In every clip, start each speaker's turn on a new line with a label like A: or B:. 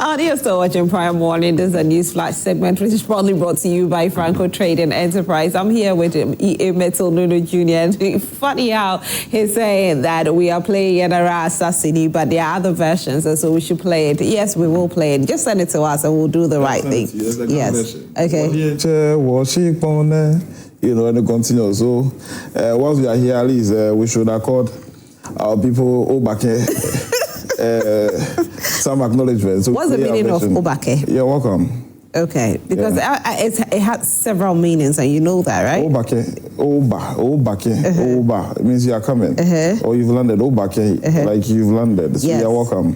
A: You're still watching Prime Morning. This is a news flash segment, which is proudly brought to you by Franco Trading Enterprise. I'm here with E.A. Metal Nuno Jr. And funny how he's saying that we are playing Yenara Assassini, but there are other versions, and so we should play it. Yes, we will play it. Just send it to us, and we'll do the right thing. Yes. Okay.
B: You know, and continue. So, once we are here, at least we should accord our people Obake some acknowledgement. So
A: what's the meaning of Obake?
B: You're welcome.
A: Okay, because it has several meanings, and you know that, right?
B: Obake, Oba. It means you are coming, or you've landed. Obake, like you've landed. So you're welcome.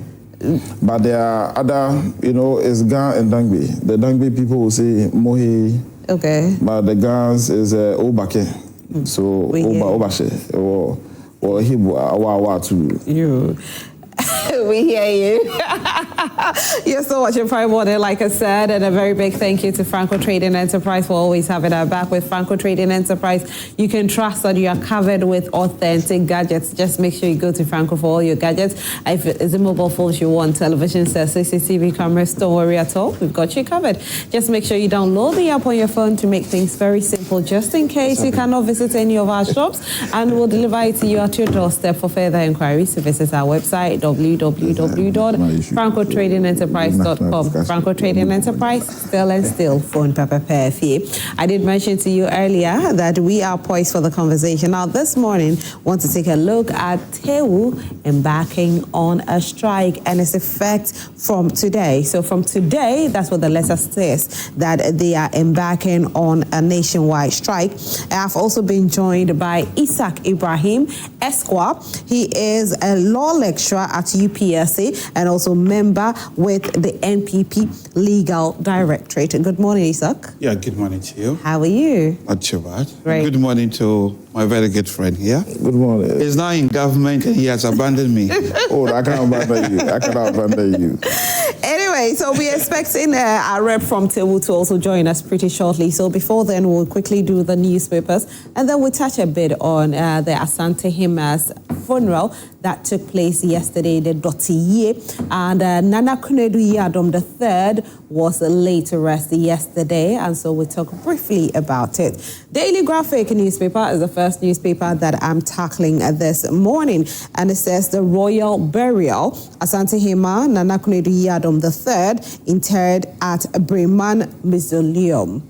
B: But there are other, you know, it's Ga and Dangbi. The Dangbi people will say Mohi.
A: Okay.
B: But the Gans is Obake. So Obashe or Hibu Awa to
A: you. We hear you. You're still watching Prime Morning, like I said, and a very big thank you to Franco Trading Enterprise for always having our back. With Franco Trading Enterprise, you can trust that you are covered with authentic gadgets. Just make sure you go to Franco for all your gadgets. If it's a mobile phones you want, television sets, CCTV cameras, don't worry at all. We've got you covered. Just make sure you download the app on your phone to make things very simple, just in case you cannot visit any of our shops, and we'll deliver it to you at your doorstep. For further inquiries, visit our website, www.francotradingenterprise.com. Franco Trading Enterprise, still and still, phone Papa Perfie. I did mention to you earlier that we are poised for the conversation. Now, this morning, want to take a look at TEWU embarking on a strike and its effect from today. So from today, that's what the letter says, that they are embarking on a nationwide strike. I've also been joined by Isaq Ibrahim Esq. He is a law lecturer at UPSA and also member with the NPP Legal Directorate. Good morning, Isaq.
C: Yeah, good morning to you.
A: How are you?
C: Not too bad.
A: Great.
C: Good morning to my very good friend here.
B: Good morning.
C: He's now in government and he has abandoned me.
B: Oh, I can't abandon you. I cannot abandon you.
A: Anyway, so we're expecting our rep from TEWU to also join us pretty shortly. So before then, we'll quickly do the newspapers, and then we'll touch a bit on the Asante Hima's funeral that took place yesterday, the Dotiye, and Nana Kunedu Yadom III was laid to rest yesterday, and so we'll talk briefly about it. Daily Graphic newspaper is the first newspaper that I'm tackling this morning, and it says the royal burial, Asante Hima, Nana Kunedu Yadom III, interred at Breman Mausoleum.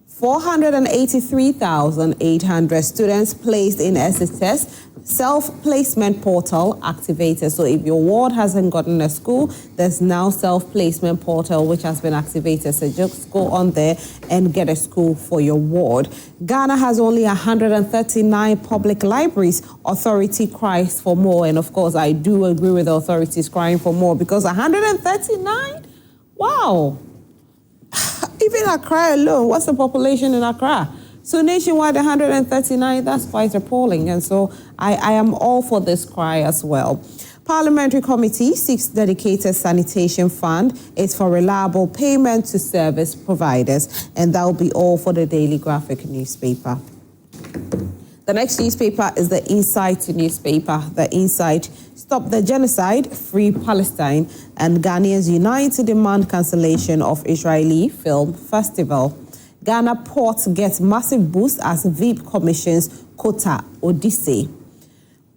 A: 483,800 students placed in SHS self-placement portal activated. So if your ward hasn't gotten a school, there's now self-placement portal which has been activated. So just go on there and get a school for your ward. Ghana has only 139 public libraries. Authority cries for more. And of course, I do agree with the authorities crying for more, because 139? Wow. Even Accra alone, what's the population in Accra? So nationwide, 139, that's quite appalling. And so I am all for this cry as well. Parliamentary Committee seeks dedicated sanitation fund. It's for reliable payment to service providers. And that will be all for the Daily Graphic newspaper. The next newspaper is the Insight newspaper. The Insight: stop the genocide, free Palestine, and Ghanaians unite to demand cancellation of Israeli Film Festival. Ghana Port gets massive boost as VIP commissions quota Odyssey.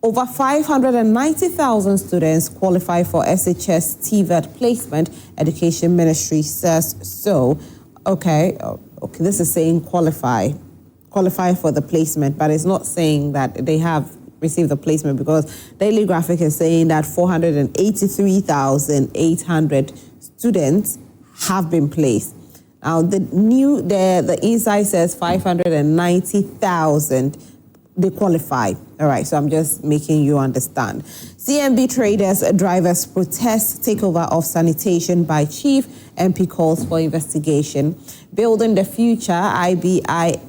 A: Over 590,000 students qualify for SHS TVET placement, Education Ministry says so. Okay, this is saying qualify for the placement, but it's not saying that they have received the placement, because Daily Graphic is saying that 483,800 students have been placed. Now, the Insight says 590,000, they qualify. All right, so I'm just making you understand. CMB traders, drivers protest takeover of sanitation by chief. MP calls for investigation. Building the future, IBIXPO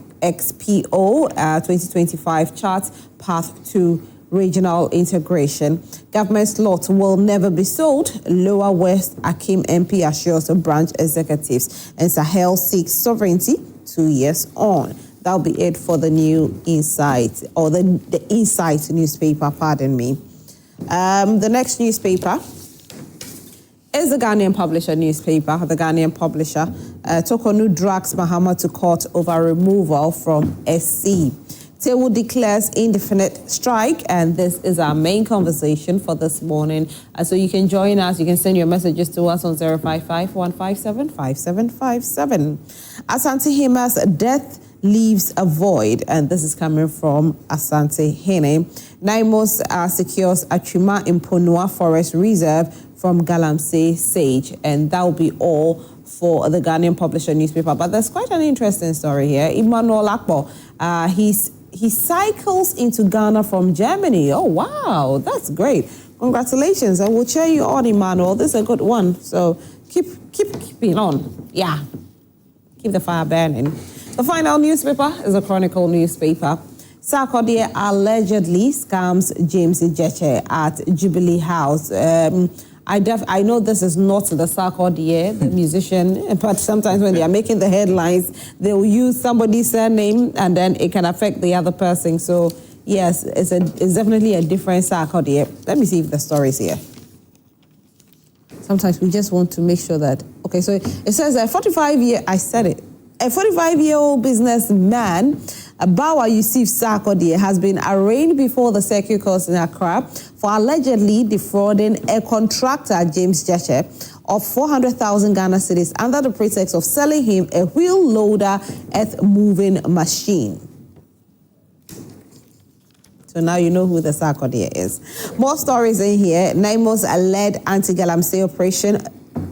A: 2025 charts path to regional integration. Government slot will never be sold. Lower West Akim MP assures branch executives. And Sahel seeks sovereignty 2 years on. That'll be it for the new Insight, or the Insight newspaper, pardon me. The next newspaper Is the Ghanaian Publisher newspaper. The Ghanaian Publisher Tokonu drags Mahama to court over removal from SC. TEWU declares indefinite strike, and this is our main conversation for this morning. So you can join us. You can send your messages to us on 055-157-5757. Asante Hima's death leaves a void, and this is coming from Asante Hene. Naimos secures Achima Imponua Forest Reserve from Galamsey Sage, and that will be all for the Ghanaian Publisher newspaper. But there's quite an interesting story here. Emmanuel Akpo, he cycles into Ghana from Germany. Oh, wow, that's great. Congratulations, and we'll cheer you on, Emmanuel. This is a good one, so keep keeping on. Yeah, keep the fire burning. The final newspaper is a Chronicle newspaper. Sarkodie allegedly scams James Jeche at Jubilee House. I know this is not the Sarkodie, the musician, but sometimes when they are making the headlines, they'll use somebody's surname and then it can affect the other person. So yes, it's definitely a different Sarkodie. Let me see if the story is here. Sometimes we just want to make sure that, okay, so it says a 45-year-old businessman, Bawa Yusuf Sarkodie, has been arraigned before the Circuit Court in Accra for allegedly defrauding a contractor, James Jeche, of 400,000 Ghana cedis under the pretext of selling him a wheel loader earth-moving machine. So now you know who the Sarkodie is. More stories in here. Naimos led anti-Galamsey operation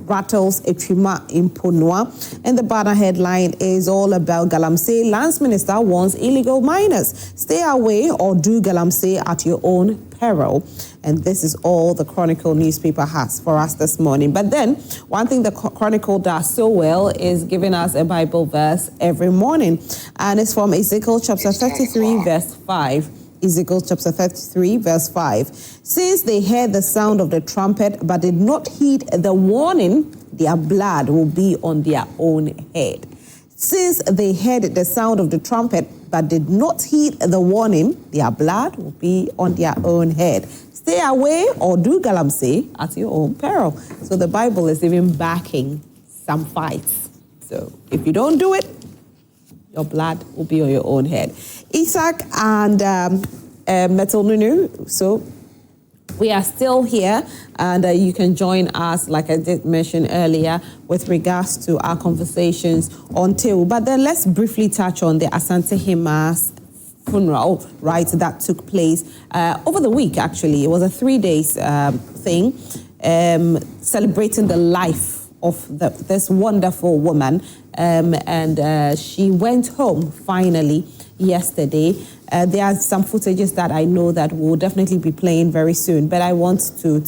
A: rattles Achima Imponua, and the banner headline is all about Galamsey. Lands Minister warns illegal miners, stay away or do Galamsey at your own peril. And this is all the Chronicle newspaper has for us this morning. But then, one thing the Chronicle does so well is giving us a Bible verse every morning, and it's from Ezekiel chapter 33, verse 5. Ezekiel chapter 33, verse 5. Since they heard the sound of the trumpet but did not heed the warning, their blood will be on their own head. Since they heard the sound of the trumpet but did not heed the warning, their blood will be on their own head. Stay away or do Galamsey at your own peril. So the Bible is even backing some fights. So if you don't do it, your blood will be on your own head. Isaq and Metal Nunu. So we are still here, and you can join us, like I did mention earlier, with regards to our conversations on TEWU. But then let's briefly touch on the Asante Hima's funeral, right, that took place over the week, actually. It was a 3-day thing, celebrating the life of this wonderful woman, and she went home finally yesterday. There are some footages that I know that we'll definitely be playing very soon, but I want to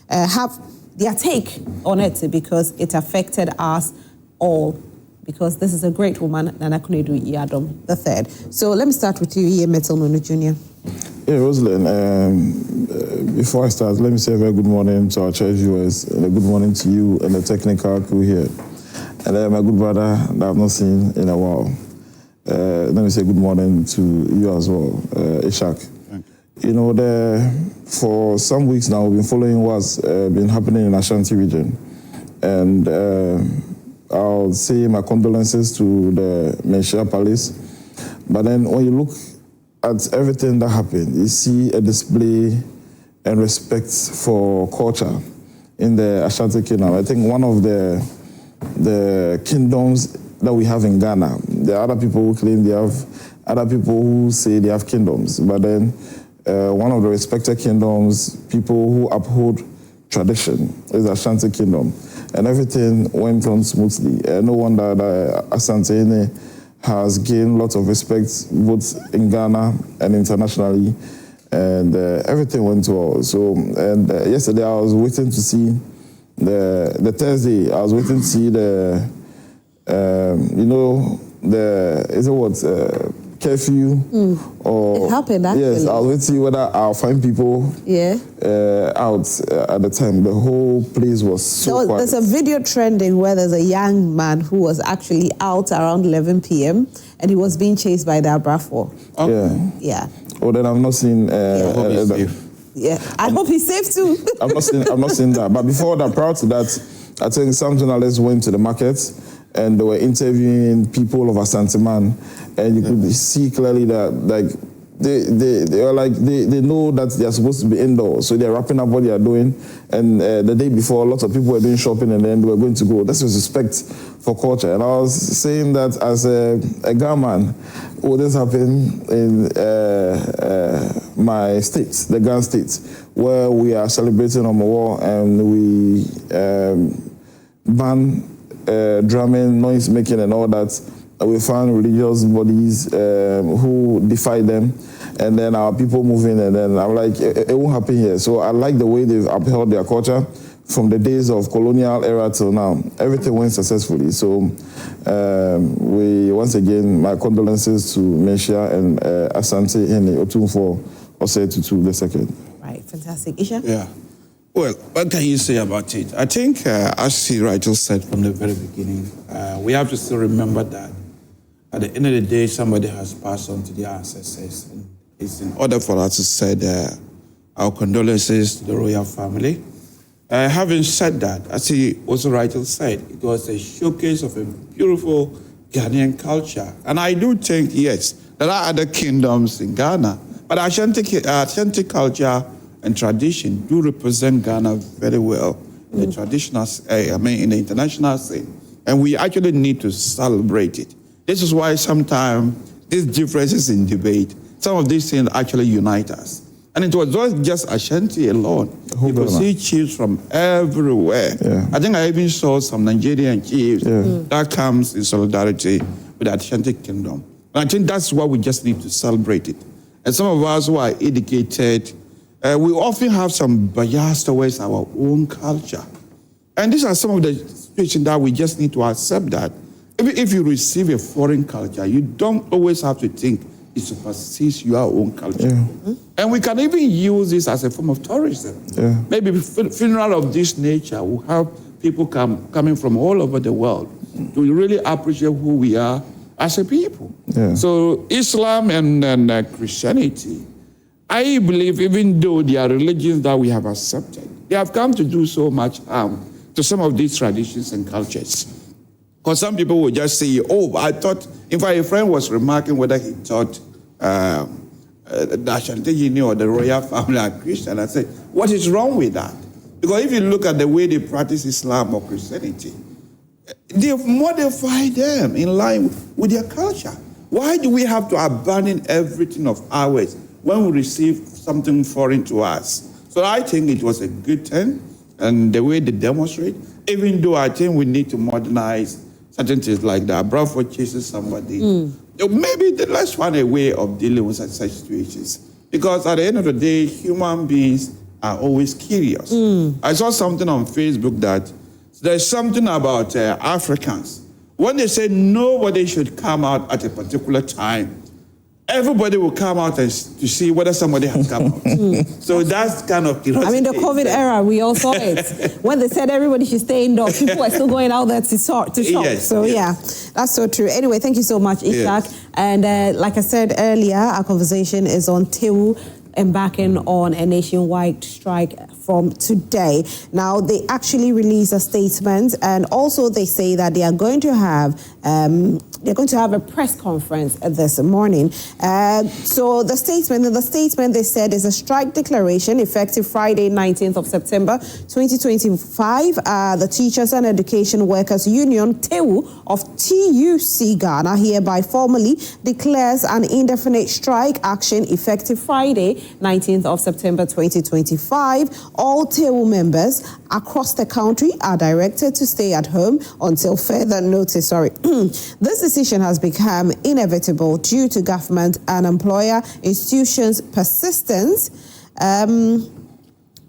A: have their take on it because it affected us all, because this is a great woman, Nana Kunedu Iyadom III. So let me start with you here, Metal Nunu Jr.
B: Yeah, Rosalind, before I start, let me say a very good morning to our church viewers, and a good morning to you and the technical crew here. And my good brother that I've not seen in a while. Let me say good morning to you as well, Isaq. You know, for some weeks now, we've been following what's been happening in Ashanti region. And I'll say my condolences to the Menshia Palace. But then when you look at everything that happened, you see a display and respect for culture in the Ashanti Kingdom. I think one of the kingdoms that we have in Ghana, there are other people who claim they have, other people who say they have kingdoms, but then one of the respected kingdoms, people who uphold tradition, is the Ashanti Kingdom. And everything went on smoothly. No wonder that Asante has gained lots of respect both in Ghana and internationally, and everything went well. So, and yesterday I was waiting to see the Thursday. I was waiting to see curfew or
A: it happened actually.
B: Yes, I was waiting to see whether I'll find people out at the time. The whole place was so quiet.
A: There's a video trending where there's a young man who was actually out around 11 p.m. and he was being chased by the Abrafo.
B: Yeah. Oh, then I've not seen.
A: Yeah, I hope he's safe too.
B: I'm not saying that. But before that, prior to that, I think some journalists went to the market and they were interviewing people of Asanteman, and you could see clearly that like they are like they know that they are supposed to be indoors, so they're wrapping up what they are doing. And the day before, lots of people were doing shopping, and then they were going to go. This is respect for culture. And I was saying that as a Ghana, will this happen in my state, the Ghana state, where we are celebrating Omowo and we ban drumming, noise making, and all that. We found religious bodies who defy them, and then our people moving, and then I'm like, it won't happen here. So I like the way they've upheld their culture from the days of colonial era till now. Everything went successfully. So we, once again, my condolences to Mesha and Asante Hene Otunfo Osetutu II.
A: Right, fantastic. Isha?
C: Yeah. Well, what can you say about it? I think, as he rightly said from the very beginning, we have to still remember that at the end of the day, somebody has passed on to their ancestors. And it's in order for us to say our condolences to the royal family. Having said that, as he also rightly said, it was a showcase of a beautiful Ghanaian culture. And I do think, yes, there are other kingdoms in Ghana, but Ashanti culture and tradition do represent Ghana very well in the traditional, in the international scene. And we actually need to celebrate it. This is why sometimes these differences in debate, some of these things actually unite us. And it was not just Ashanti alone. You could see chiefs from everywhere. Yeah. I think I even saw some Nigerian chiefs that comes in solidarity with the Ashanti Kingdom. And I think that's why we just need to celebrate it. And some of us who are educated, we often have some bias towards our own culture. And these are some of the situations that we just need to accept that. Even if you receive a foreign culture, you don't always have to think it supersedes your own culture. Yeah. And we can even use this as a form of tourism. Yeah. Maybe a funeral of this nature will help people coming from all over the world to really appreciate who we are as a people. Yeah. So Islam and Christianity, I believe even though they are religions that we have accepted, they have come to do so much harm to some of these traditions and cultures. Because some people will just say, oh, I thought, in fact, a friend was remarking whether he thought the Ashanti or the royal family are Christian. I said, what is wrong with that? Because if you look at the way they practice Islam or Christianity, they've modified them in line with their culture. Why do we have to abandon everything of ours when we receive something foreign to us? So I think it was a good thing, and the way they demonstrate, even though I think we need to modernize certain things like that. Bradford chases somebody. Maybe let's find a way of dealing with such situations. Because at the end of the day, human beings are always curious. I saw something on Facebook that there's something about Africans. When they say nobody should come out at a particular time, everybody will come out to see whether somebody has come out. So that's kind of curiosity.
A: I mean, the COVID era, we all saw it. When they said everybody should stay indoors, people are still going out there to shop.
C: Yes,
A: so yeah, that's so true. Anyway, thank you so much, Isaq. Yes. And like I said earlier, our conversation is on TEWU embarking on a nationwide strike from today. Now, they actually released a statement, and also they say that they are going to have a press conference this morning. So the statement they said is a strike declaration effective Friday, 19th of September, 2025. The Teachers and Education Workers Union, TEWU, of TUC Ghana hereby formally declares an indefinite strike action effective Friday, 19th of September, 2025. All TEWU members across the country are directed to stay at home until further notice. This decision has become inevitable due to government and employer institutions' persistence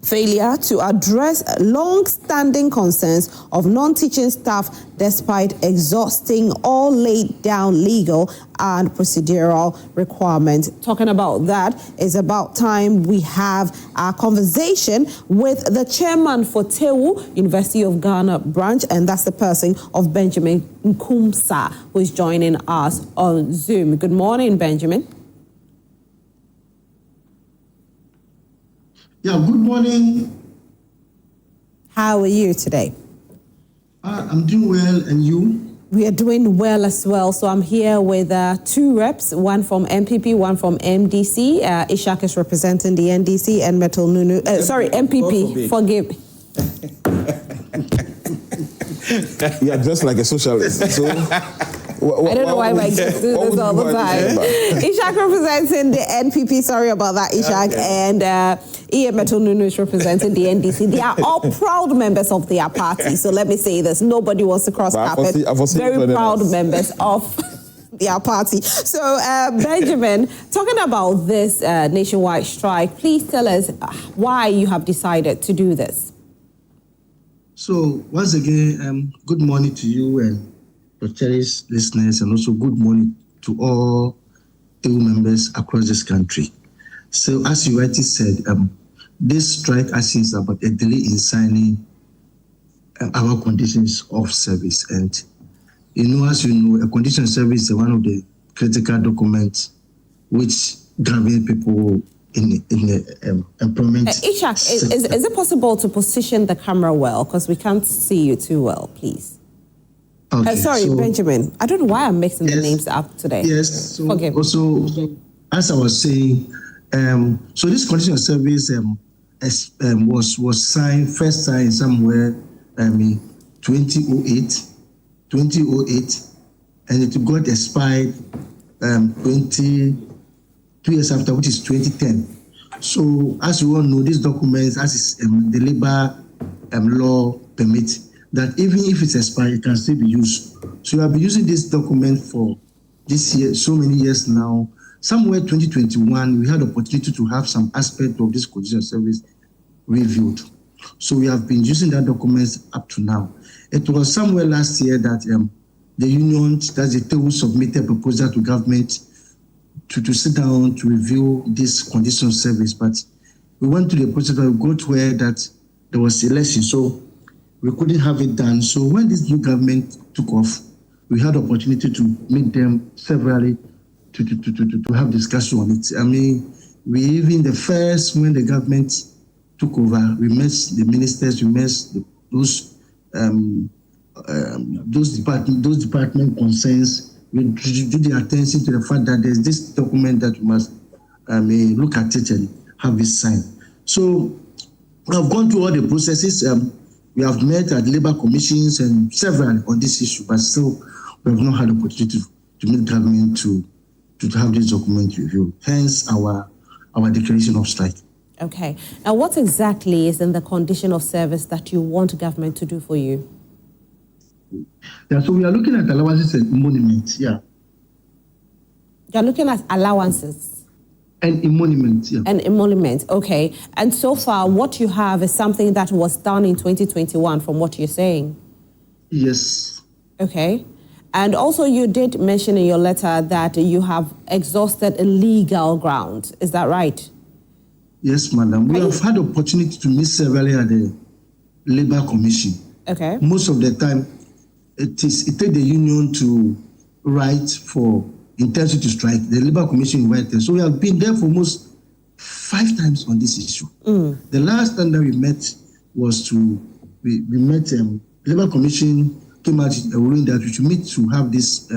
A: failure to address long-standing concerns of non-teaching staff despite exhausting all laid down legal and procedural requirements. Talking about that, it's about time we have our conversation with the chairman for TEWU, University of Ghana branch, and that's the person of Benjamin Nkumsa, who is joining us on Zoom. Good morning, Benjamin.
D: Yeah, good morning.
A: How are you today?
D: I'm doing well, and you?
A: We are doing well as well. So I'm here with two reps, one from NPP, one from NDC. Isaq is representing the NDC and Metal Nunu. NPP. Forgive me.
B: Yeah, just like a socialist. So,
A: I don't know why my kids do this all the time. Isaq representing the NPP. Sorry about that, Isaq. Okay. And Metal Nunu is representing the NDC. They are all proud members of their party. So let me say this: nobody wants to cross carpet. Very proud members of their party. So Benjamin, talking about this nationwide strike, please tell us why you have decided to do this.
D: So once again, good morning to you and your cherished listeners, and also good morning to all TEWU members across this country. So as you rightly said, this strike action is about a delay in signing our conditions of service. And as you know, a condition of service is one of the critical documents which govern people in the employment.
A: Isaq, is it possible to position the camera well? Because we can't see you too well, please.
D: Okay,
A: sorry, Benjamin. I don't know why I'm mixing the names up today.
D: Yes. So also, as I was saying, so this condition of service was first signed somewhere 2008, and it got expired 2 years after, which is 2010. So as you all know, these documents, as is the labor law permit, that even if it's expired, it can still be used. So we have been using this document for this year, so many years now. Somewhere 2021, we had the opportunity to have some aspect of this condition of service reviewed. So we have been using that document up to now. It was somewhere last year that the union, that's the TEWU, submitted a proposal to government to sit down to review this condition of service. But we went to the process of Gov't where that there was election, so we couldn't have it done. So when this new government took off, we had the opportunity to meet them severally to have discussion on it. I mean, when the government took over, we met the ministers, we met those department concerns. We drew the attention to the fact that there's this document that we must look at it and have it signed. So we have gone through all the processes. We have met at labor commissions and several on this issue, but still we have not had the opportunity to meet government to have this document reviewed. Hence our declaration of strike.
A: Okay. Now, what exactly is in the condition of service that you want government to do for you?
D: Yeah, so we are looking at allowances and emoluments, yeah.
A: You're looking at allowances?
D: And emoluments, yeah.
A: And emoluments, okay. And so far, what you have is something that was done in 2021, from what you're saying?
D: Yes.
A: Okay. And also, you did mention in your letter that you have exhausted a legal ground. Is that right?
D: Yes, madam. We have had the opportunity to meet severally at the Labor Commission.
A: Okay.
D: Most of the time, it takes the union to write for intention to strike. The Labor Commission invited. So we have been there for almost 5 times on this issue. The last time that we met was Labor Commission came out with a ruling that we should meet to have this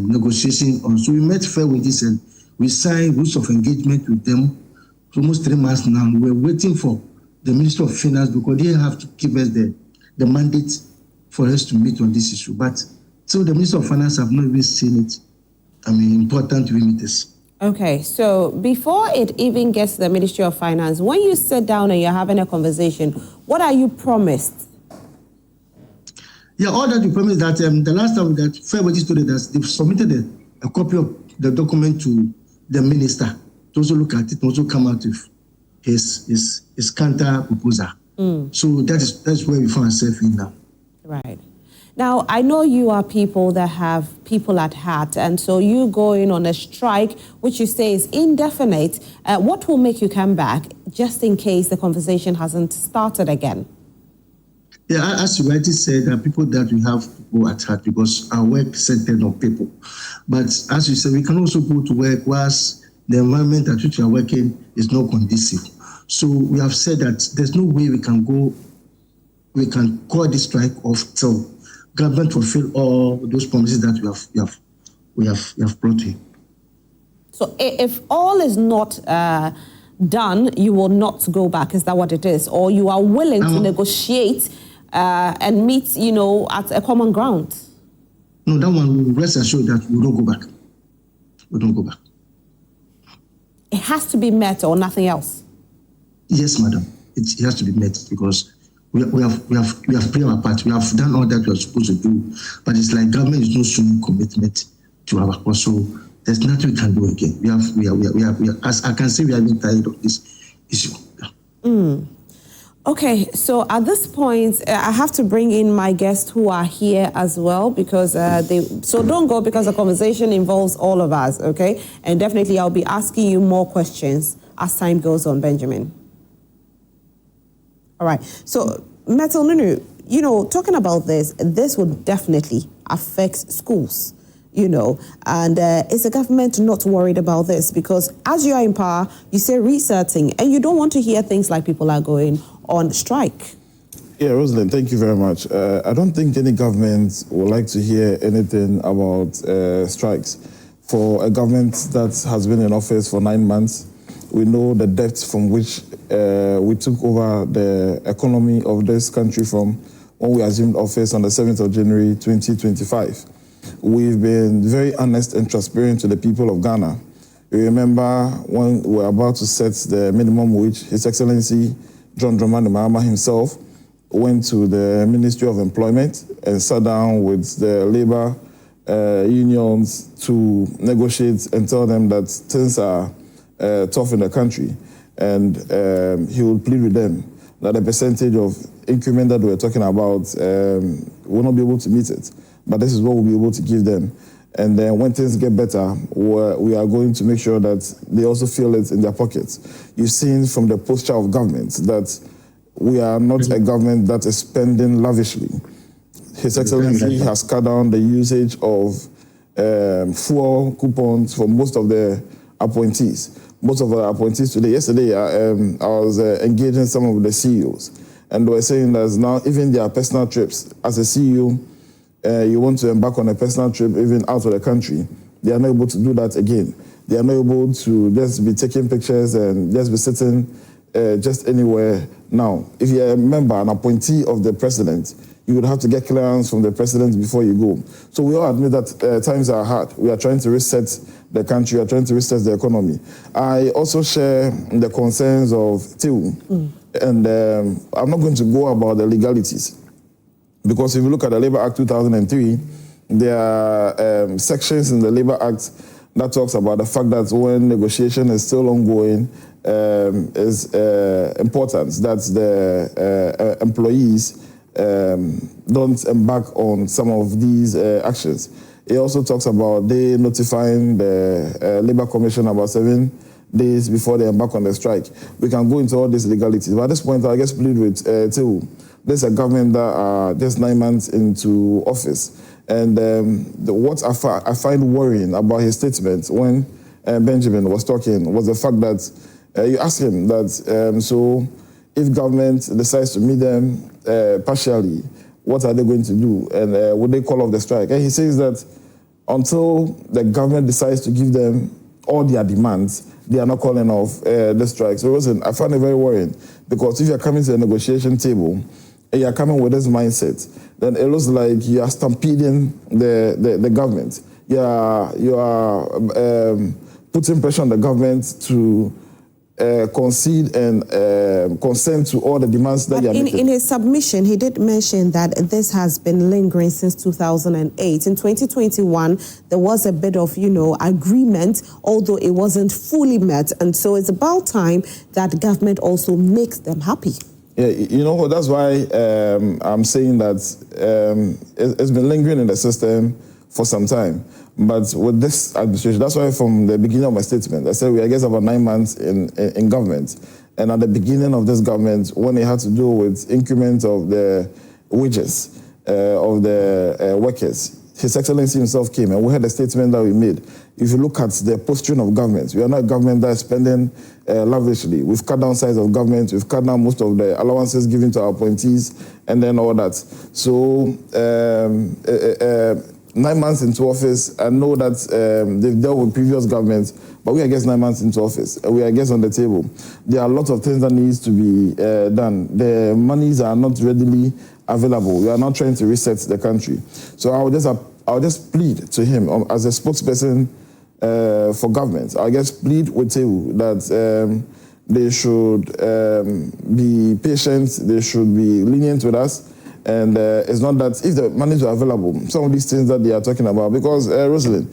D: negotiation on. So we met fair with this and we signed rules of engagement with them for almost 3 months now. We're waiting for the Minister of Finance because they have to give us the mandate for us to meet on this issue. But so the Minister of Finance have not even seen it. I mean, important to meet this.
A: Okay, so before it even gets to the Ministry of Finance, when you sit down and you're having a conversation, what are you promised?
D: Yeah, all that we promised that the last time that Fairway told us they've submitted a copy of the document to the minister to also look at it and also come out with his counter proposal. So that's where we find ourselves in now.
A: Right. Now, I know you are people that have people at heart, and so you going on a strike, which you say is indefinite. What will make you come back, just in case the conversation hasn't started again?
D: Yeah, as you rightly said, there are people that we have people at heart because our work is centered on people. But as you said, we can also go to work whilst the environment at which we are working is not conducive. So we have said that there's no way we can call this strike off till government fulfill all those promises that we have brought in. So
A: if all is not done, you will not go back. Is that what it is? Or you are willing to negotiate and meet, at a common ground?
D: No, that one, rest assured that we don't go back. We don't go back.
A: It has to be met or nothing else?
D: Yes, madam. It has to be met because we have played our part. We have done all that we are supposed to do. But it's like government is not showing commitment to our cause. So there's nothing we can do again. We are, as I can say, we are being tired of this issue.
A: Okay, so at this point, I have to bring in my guests who are here as well because so don't go because the conversation involves all of us, okay? And definitely I'll be asking you more questions as time goes on, Benjamin. All right, so Metal Nunu, talking about this would definitely affect schools, and is the government not worried about this? Because as you are in power, you say researching, and you don't want to hear things like people are going on strike.
B: Yeah, Rosalind, thank you very much. I don't think any government would like to hear anything about strikes. For a government that has been in office for 9 months, we know the depth from which we took over the economy of this country from when we assumed office on the 7th of January 2025. We've been very honest and transparent to the people of Ghana. You remember when we were about to set the minimum wage, His Excellency John Dramani Mahama himself went to the Ministry of Employment and sat down with the labor unions to negotiate and tell them that things are tough in the country. And he would plead with them that the percentage of increment that we're talking about will not be able to meet it. But this is what we'll be able to give them. And then when things get better, we are going to make sure that they also feel it in their pockets. You've seen from the posture of government that we are not a government that is spending lavishly. His Excellency has cut down the usage of fuel coupons for most of the appointees. Most of the appointees today, yesterday, I was engaging some of the CEOs, and they were saying that now even their personal trips, as a CEO, you want to embark on a personal trip even out of the country, they are not able to do that again. They are not able to just be taking pictures and just be sitting just anywhere now. If you're a member, an appointee of the president, you would have to get clearance from the president before you go. So we all admit that times are hard. We are trying to reset the country, we are trying to reset the economy. I also share the concerns of TEWU, and I'm not going to go about the legalities. Because if you look at the Labour Act 2003, there are sections in the Labour Act that talks about the fact that when negotiation is still ongoing, is important that the employees don't embark on some of these actions. It also talks about they notifying the Labour Commission about 7 days before they embark on the strike. We can go into all these legalities. But at this point, I guess plead with TEWU. There's a government that are just 9 months into office. And what I find worrying about his statement when Benjamin was talking was the fact that you asked him that, so if government decides to meet them partially, what are they going to do? And would they call off the strike? And he says that until the government decides to give them all their demands, they are not calling off the strike. So listen, I find it very worrying because if you're coming to a negotiation table and you're coming with this mindset, then it looks like you are stampeding the government. You are putting pressure on the government to concede and consent to all the demands that you are making.
A: In his submission, he did mention that this has been lingering since 2008. In 2021, there was a bit of, agreement, although it wasn't fully met. And so it's about time that government also makes them happy.
B: Yeah, that's why I'm saying that it's been lingering in the system for some time. But with this administration, that's why from the beginning of my statement, I said we are, I guess, about 9 months in government. And at the beginning of this government, when it had to do with increment of the wages of the workers, His Excellency himself came, and we had a statement that we made. If you look at the posturing of government, we are not a government that is spending lavishly. We've cut down size of government, we've cut down most of the allowances given to our appointees, and then all that. So 9 months into office, I know that they've dealt with previous governments, but we are just 9 months into office. We are just on the table. There are lots of things that needs to be done. The monies are not readily available. We are not trying to reset the country. So I'll just plead to him as a spokesperson for government. I'll just plead with TEWU that they should be patient, they should be lenient with us. And it's not that if the monies are available, some of these things that they are talking about, because Rosalind,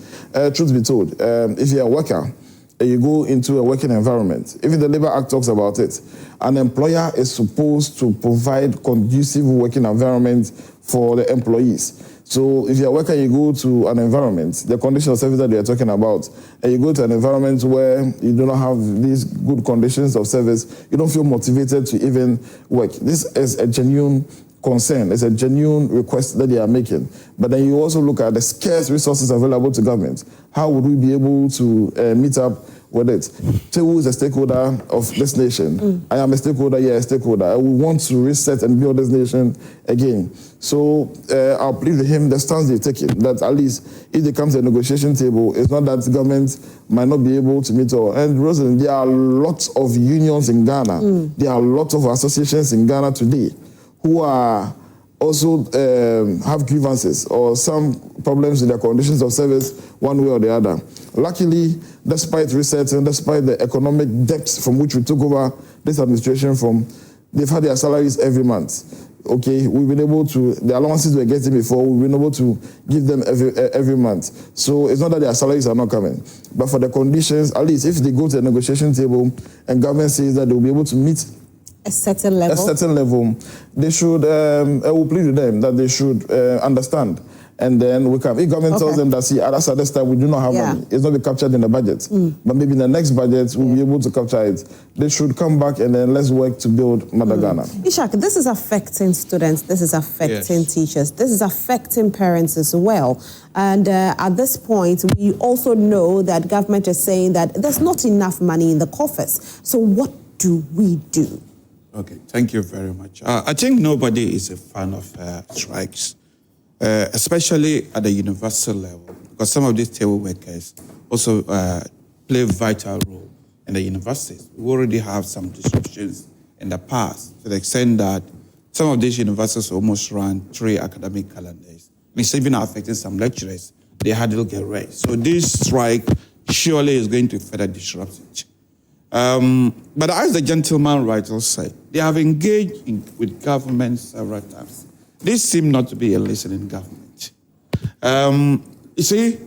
B: truth be told, if you're a worker, you go into a working environment, even the Labour Act talks about it, an employer is supposed to provide conducive working environment for the employees. So if you're a worker, you go to an environment, the conditions of service that they are talking about, and you go to an environment where you do not have these good conditions of service, you don't feel motivated to even work. This is a genuine concern. It's a genuine request that they are making. But then you also look at the scarce resources available to government. How would we be able to meet up with it? TEWU is a stakeholder of this nation. I am a stakeholder, a stakeholder. We want to reset and build this nation again. So I'll plead with him the stance they've taken, that at least if they come to a negotiation table, it's not that government might not be able to meet all. And Rosalind, there are lots of unions in Ghana. There are lots of associations in Ghana today who are also have grievances or some problems in their conditions of service one way or the other. Luckily, despite resetting, despite the economic depths from which we took over this administration from, they've had their salaries every month. Okay, we've been able to, the allowances we were getting before, we've been able to give them every month. So it's not that their salaries are not coming, but for the conditions, at least if they go to the negotiation table and government says that they'll be able to meet
A: a certain level,
B: they should, I will plead with them that they should understand. And then we can, if government tells them that, see, at this time we do not have money, it's not be captured in the budget, but maybe in the next budget we'll be able to capture it. They should come back and then let's work to build Mother Ghana.
A: Isaq, this is affecting students, this is affecting teachers, this is affecting parents as well. And at this point, we also know that government is saying that there's not enough money in the coffers. So what do we do?
C: Okay, thank you very much. I think nobody is a fan of strikes, especially at the universal level, because some of these TEWU workers also play a vital role in the universities. We already have some disruptions in the past to the extent that some of these universities almost run 3 academic calendars. It's even affecting some lecturers. They hardly get raised. So this strike surely is going to further disrupt it. But as the gentleman writer said, they have engaged with government several times. This seems not to be a listening government. You see,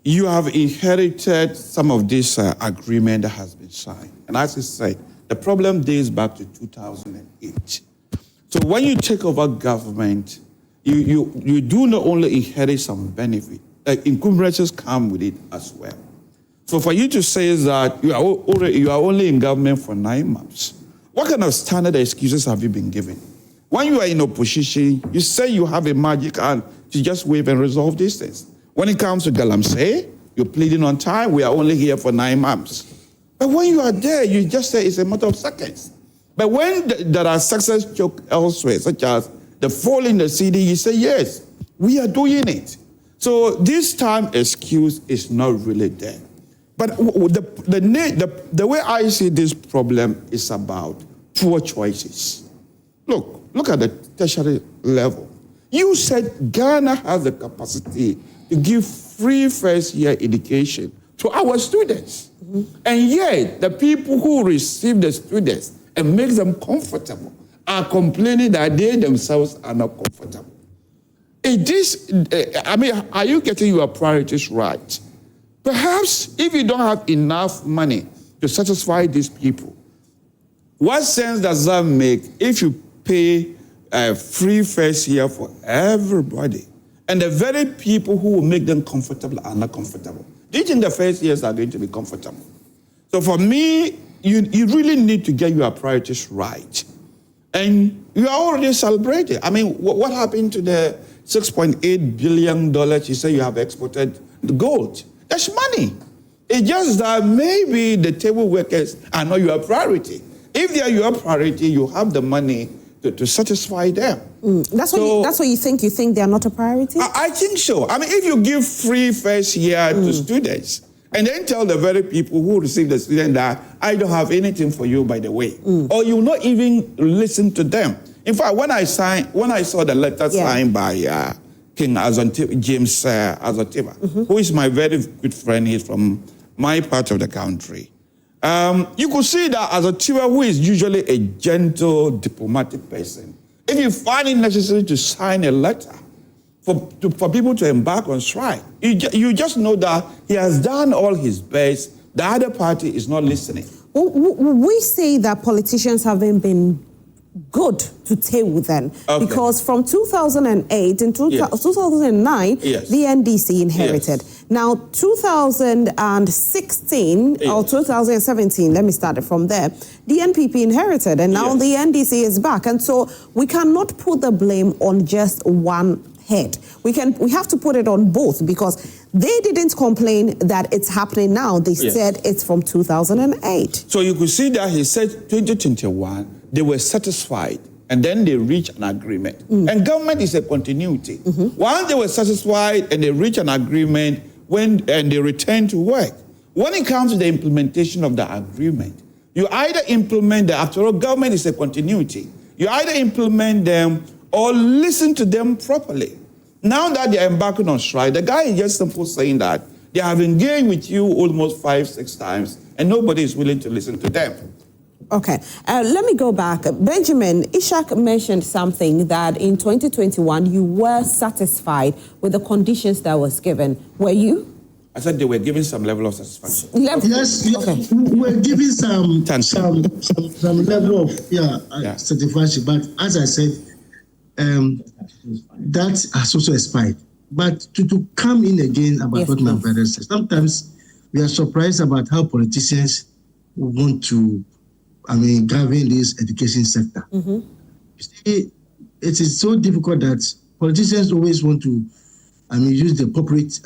C: you have inherited some of this agreement that has been signed. And as I said, the problem dates back to 2008. So when you take over government, you do not only inherit some benefit, encumbrances come with it as well. So for you to say that you are only in government for 9 months, what kind of standard excuses have you been given? When you are in opposition, you say you have a magic hand to just wave and resolve these things. When it comes to Galamsey, you're pleading on time, we are only here for 9 months. But when you are there, you just say it's a matter of seconds. But when there are success jokes elsewhere, such as the fall in the CD, you say, yes, we are doing it. So this time excuse is not really there. But the way I see this problem is about poor choices. Look at the tertiary level. You said Ghana has the capacity to give free first-year education to our students. And yet, the people who receive the students and make them comfortable are complaining that they themselves are not comfortable. Are you getting your priorities right? Perhaps if you don't have enough money to satisfy these people, what sense does that make if you pay a free first year for everybody, and the very people who will make them comfortable are not comfortable? Do you think the first years are going to be comfortable? So for me, you really need to get your priorities right. And you are already celebrating. I mean, what happened to the $6.8 billion, you say you have exported the gold. That's money. It's just that maybe the TEWU workers are not your priority. If they are your priority, you have the money to satisfy them.
A: That's what you think? You think they are not a priority?
C: I think so. I mean, if you give free first year to students, and then tell the very people who receive the student that I don't have anything for you, by the way, or you not even listen to them. In fact, when I saw the letter signed by King James Azotiva, who is my very good friend, he's from my part of the country. You could see that Azotiva, who is usually a gentle, diplomatic person, if you find it necessary to sign a letter for people to embark on strike, you just know that he has done all his best. The other party is not listening.
A: We say that politicians haven't been good to TEWU then, because from 2008 and 2009, the NDC inherited. Now, 2016 or 2017, let me start it from there, the NPP inherited, and now the NDC is back. And so we cannot put the blame on just one head. We have to put it on both, because they didn't complain that it's happening now. They said it's from 2008.
C: So you could see that he said 2021, they were satisfied, and then they reached an agreement. And government is a continuity. Once they were satisfied and they reached an agreement, and they returned to work. When it comes to the implementation of the agreement, you either implement them, after all, government is a continuity. You either implement them or listen to them properly. Now that they're embarking on strike, the guy is just simply saying that they have engaged with you almost 5-6 times, and nobody is willing to listen to them.
A: Okay, let me go back. Benjamin, Isaq mentioned something that in 2021 you were satisfied with the conditions that was given. Were you?
C: I said they were given some level of satisfaction.
D: Yes, we were given some level of satisfaction. But as I said, that has also expired. But to come in again about what my brother said, sometimes we are surprised about how politicians want to govern this education sector. You see, it is so difficult that politicians always want to, use the appropriate,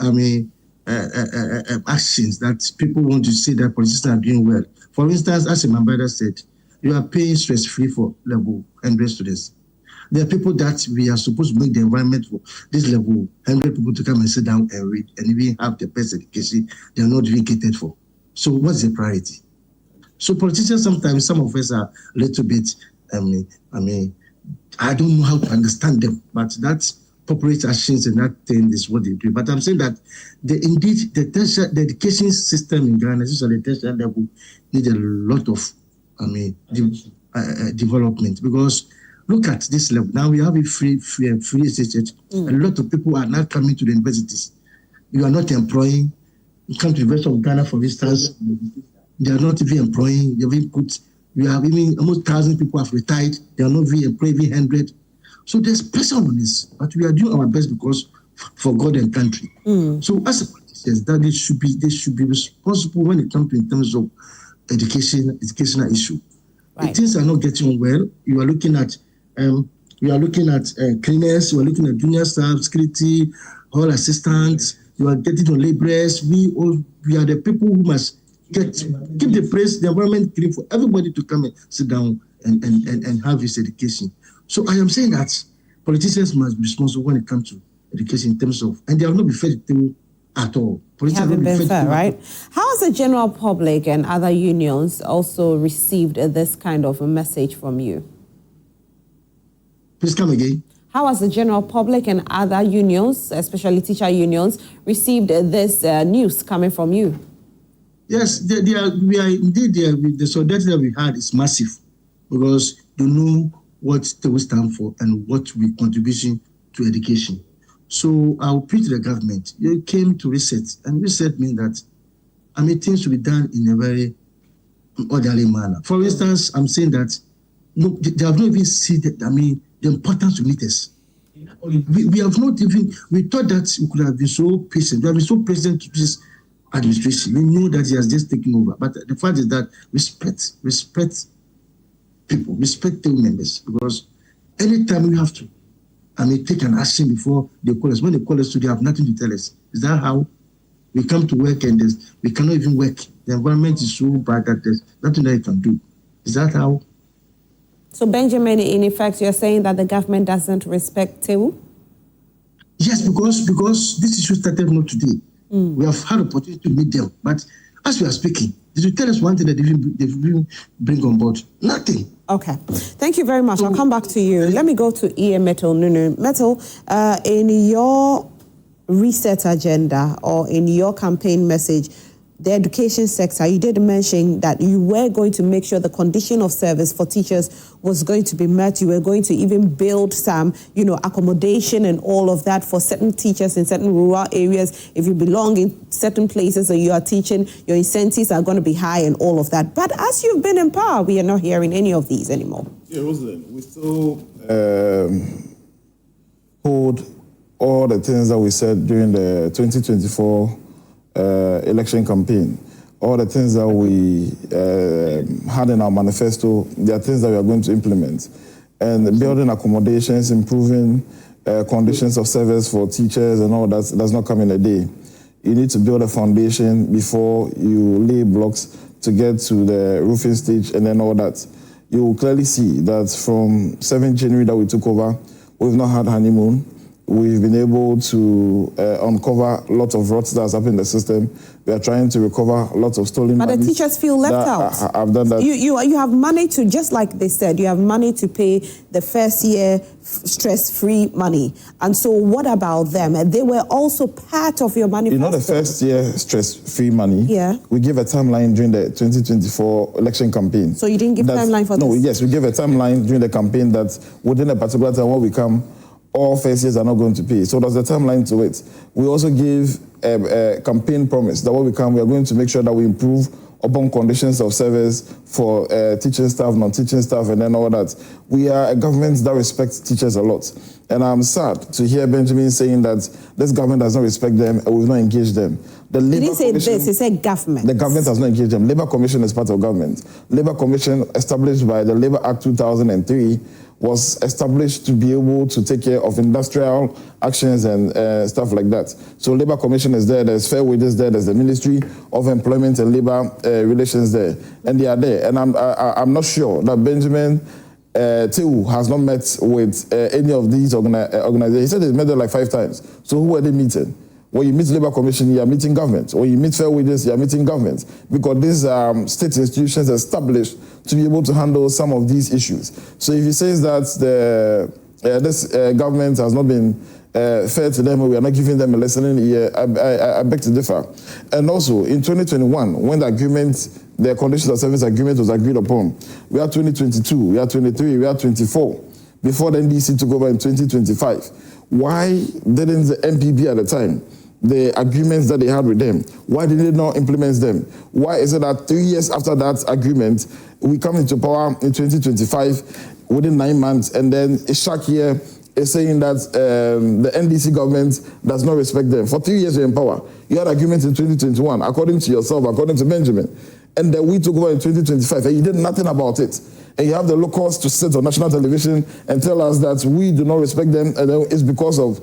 D: actions that people want to say that politicians are doing well. For instance, as my brother said, you are paying stress-free for level 100 students. There are people that we are supposed to make the environment for this level 100 people to come and sit down and read and even have the best education they are not even catered for. So what's the priority? So politicians, sometimes, some of us are a little bit, I don't know how to understand them, but that's corporate actions and that thing is what they do. But I'm saying that the education system in Ghana, especially the tertiary level, need a lot of, development, because look at this level. Now we have a free SHH. A lot of people are not coming to the universities. You are not employing. You come to the University of Ghana, for instance, they are not even employing. We have even almost 1,000 people have retired. They are not even employing 100. So there's pressure on this, but we are doing our best because for God and country. So as a politician, that they should be responsible when it comes to in terms of educational issue. Right. Things are not getting well. You are looking at cleaners. You are looking at junior staff, security, hall assistants. You are getting on laborers. We are the people who must keep the place, the environment clean for everybody to come and sit down and have this education. So I am saying that politicians must be responsible when it comes to education in terms of, and they have not been fed to at all. Politicians
A: haven't been fair, right? How has the general public and other unions also received this kind of a message from you?
D: Please come again.
A: How has the general public and other unions, especially teacher unions, received this news coming from you?
D: Yes, the solidarity that we had is massive, because you know what TEWU stand for and what we contribution to education. So I'll preach to the government. You came to reset, and reset means that things should be done in a very orderly manner. For instance, I'm saying that they have not even seen the importance of meters. We have not even, we thought that we could have been so patient. We have been so patient to this administration. We know that he has just taken over. But the fact is that respect people, respect TEWU members, because anytime we have to take an action before they call us. When they call us, they have nothing to tell us. Is that how we come to work and we cannot even work? The environment is so bad that there's nothing that you can do. Is that how?
A: So, Benjamin, in effect, you're saying that the government doesn't respect TEWU?
D: Yes, because this issue started not today. We have had opportunity to meet them, but as we are speaking, did you tell us one thing that they didn't bring on board? Nothing.
A: Okay. Thank you very much. I'll come back to you. Let me go to EA Metal. Metal, in your reset agenda or in your campaign message, the education sector, you did mention that you were going to make sure the condition of service for teachers was going to be met. You were going to even build some, accommodation and all of that for certain teachers in certain rural areas. If you belong in certain places or you are teaching, your incentives are going to be high and all of that. But as you've been in power, we are not hearing any of these anymore.
B: Yeah, Rosalind, we still hold all the things that we said during the 2024 election campaign. All the things that we had in our manifesto, there are things that we are going to implement. And building accommodations, improving conditions of service for teachers and all that does not come in a day. You need to build a foundation before you lay blocks to get to the roofing stage and then all that. You will clearly see that from 7th January that we took over, we've not had honeymoon. We've been able to uncover lots of rot that's happened in the system. We are trying to recover lots of stolen money.
A: But the teachers feel left out.
B: I've done that.
A: You have money to, just like they said, you have money to pay the first year stress-free money. And so what about them? They were also part of your manifesto.
B: The first year stress-free money,
A: yeah,
B: we gave a timeline during the 2024 election campaign.
A: So you didn't give timeline for this?
B: No, yes, we gave a timeline during the campaign that within a particular time when we come, all first years are not going to pay. So there's a timeline to it. We also gave a campaign promise that when we come, we are going to make sure that we improve upon conditions of service for teaching staff, non-teaching staff, and then all that. We are a government that respects teachers a lot. And I'm sad to hear Benjamin saying that this government does not respect them and we've not engaged them. The Labour
A: He didn't say this, he said government.
B: The government has not engaged them. Labour Commission is part of government. Labour Commission, established by the Labour Act 2003, was established to be able to take care of industrial actions and stuff like that. So Labour Commission is there, there's fair wages there, there's the Ministry of Employment and Labour Relations there, and they are there. And I'm not sure that Benjamin TEWU has not met with any of these organizations. He said he's met there like 5 times. So who are they meeting? When you meet Labour Commission, you are meeting government. When you meet fair wages, you are meeting government. Because these state institutions are established to be able to handle some of these issues. So if he says that this government has not been fair to them, or we are not giving them a listening ear, I beg to differ. And also, in 2021, when the conditions of service agreement was agreed upon, we are 2022, we are 23, we are 24, before the NDC took over in 2025. Why didn't the NPP at the time, the agreements that they had with them, why did they not implement them? Why is it that 3 years after that agreement, we come into power in 2025 within 9 months, and then Isaq here is saying that the NDC government does not respect them? For 3 years you're in power. You had agreements in 2021, according to yourself, according to Benjamin. And then we took over in 2025, and you did nothing about it. And you have the locals to sit on national television and tell us that we do not respect them, and it's because of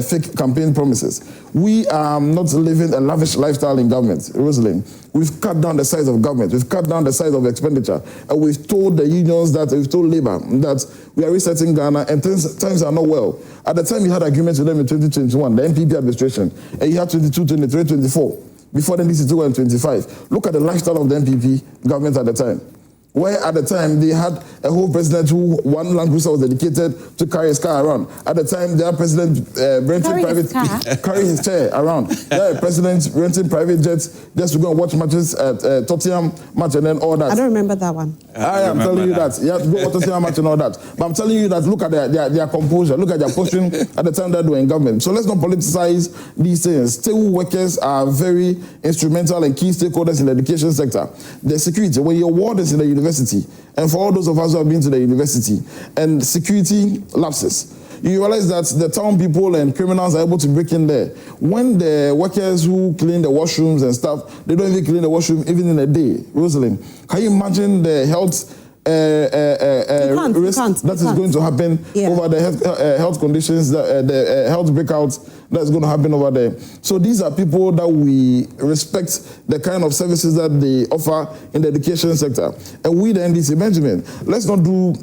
B: fake campaign promises. We are not living a lavish lifestyle in government, Rosalind. We've cut down the size of government. We've cut down the size of expenditure. And we've told the unions that, we've told Labour that we are resetting Ghana, and times are not well. At the time you had agreements with them in 2021, the NPP administration, and you had 22, 23, 24. Before the NDC took over in 25. Look at the lifestyle of the NPP government at the time. Where at the time they had a whole president who one Land Cruiser was dedicated to carry his car around. At the time, their president renting carrying his chair around. Their president renting private jets just to go and watch matches at Tottenham match and then all that.
A: I don't remember that one.
B: I am telling you that. You have to go watch Tottenham match and all that. But I'm telling you that look at their composure, look at their posture at the time they're doing government. So let's not politicize these things. TEWU workers are very instrumental and key stakeholders in the education sector. The security, when your ward is in the university, and for all those of us who have been to the university, and security lapses, you realize that the town people and criminals are able to break in there. When the workers who clean the washrooms and stuff, they don't even clean the washroom even in a day. Rosalind, can you imagine the health risk that is going to happen over the health conditions, the health breakouts that's going to happen over there. So these are people that we respect the kind of services that they offer in the education sector. And we, the NDC, Benjamin, let's not do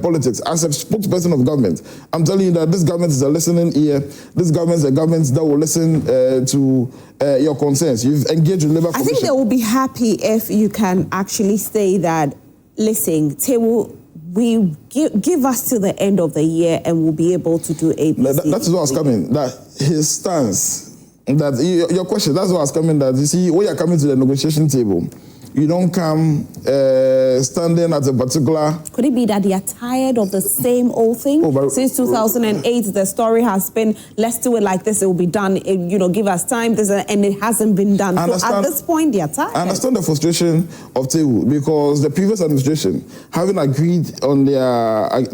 B: politics. As a spokesperson of government, I'm telling you that this government is a listening ear. This government is a government that will listen to your concerns. You've engaged with Labour Commission.
A: I think they will be happy if you can actually say that, listen, TEWU, we give us till the end of the year and we'll be able to do ABC.
B: That is what I was coming. That his stance, that your question, that's what I was coming. That you see, when you're coming to the negotiation table, you don't come standing at a particular...
A: Could it be that they are tired of the same old thing? Since 2008, the story has been, let's do it like this, it will be done, give us time, and it hasn't been done. So at this point, they are tired. I
B: understand the frustration of TEWU because the previous administration, having agreed on the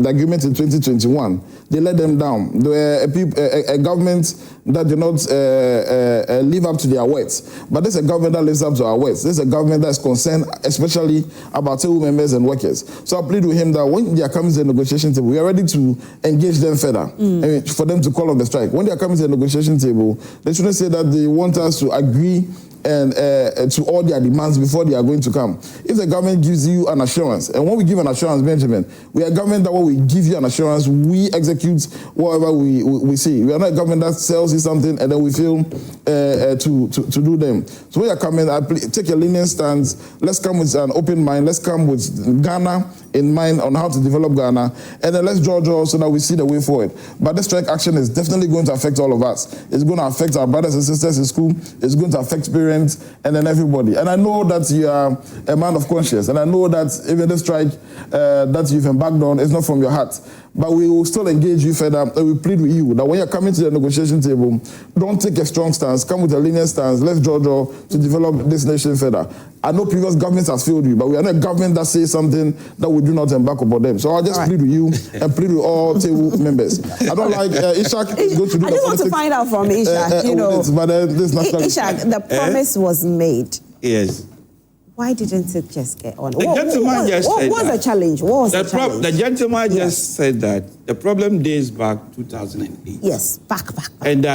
B: agreement in 2021, they let them down. They were a government that did not live up to their words. But this is a government that lives up to our words. This is a government that's concerned especially about TEWU members and workers. So I plead with him that when they are coming to the negotiation table, we are ready to engage them further for them to call off the strike. When they are coming to the negotiation table, they shouldn't say that they want us to agree and to all their demands before they are going to come. If the government gives you an assurance, and when we give an assurance, Benjamin, we are a government that when we give you an assurance, we execute whatever we see. We are not a government that sells you something and then we fail to do them. So when you are coming, take a lenient stance. Let's come with an open mind. Let's come with Ghana in mind on how to develop Ghana, and then let's draw so that we see the way forward. But this strike action is definitely going to affect all of us. It's going to affect our brothers and sisters in school. It's going to affect parents and then everybody. And I know that you are a man of conscience, and I know that even the strike that you've embarked on is not from your heart. But we will still engage you further, and we plead with you that when you're coming to the negotiation table, don't take a strong stance, come with a lenient stance. Let's draw to develop this nation further. I know previous governments have failed you, but we are not a government that says something that we do not embark upon them. So I'll just plead with you and plead with all TEWU members. I don't like Isaq is going to do
A: I just want to find out from Isaq,
B: but this
A: Isaq, the promise was made.
C: Yes.
A: Why didn't it just get on?
C: The gentleman just said
A: what was the challenge? What was the challenge?
C: The gentleman just said that the problem dates back 2008.
A: Yes, back.
C: And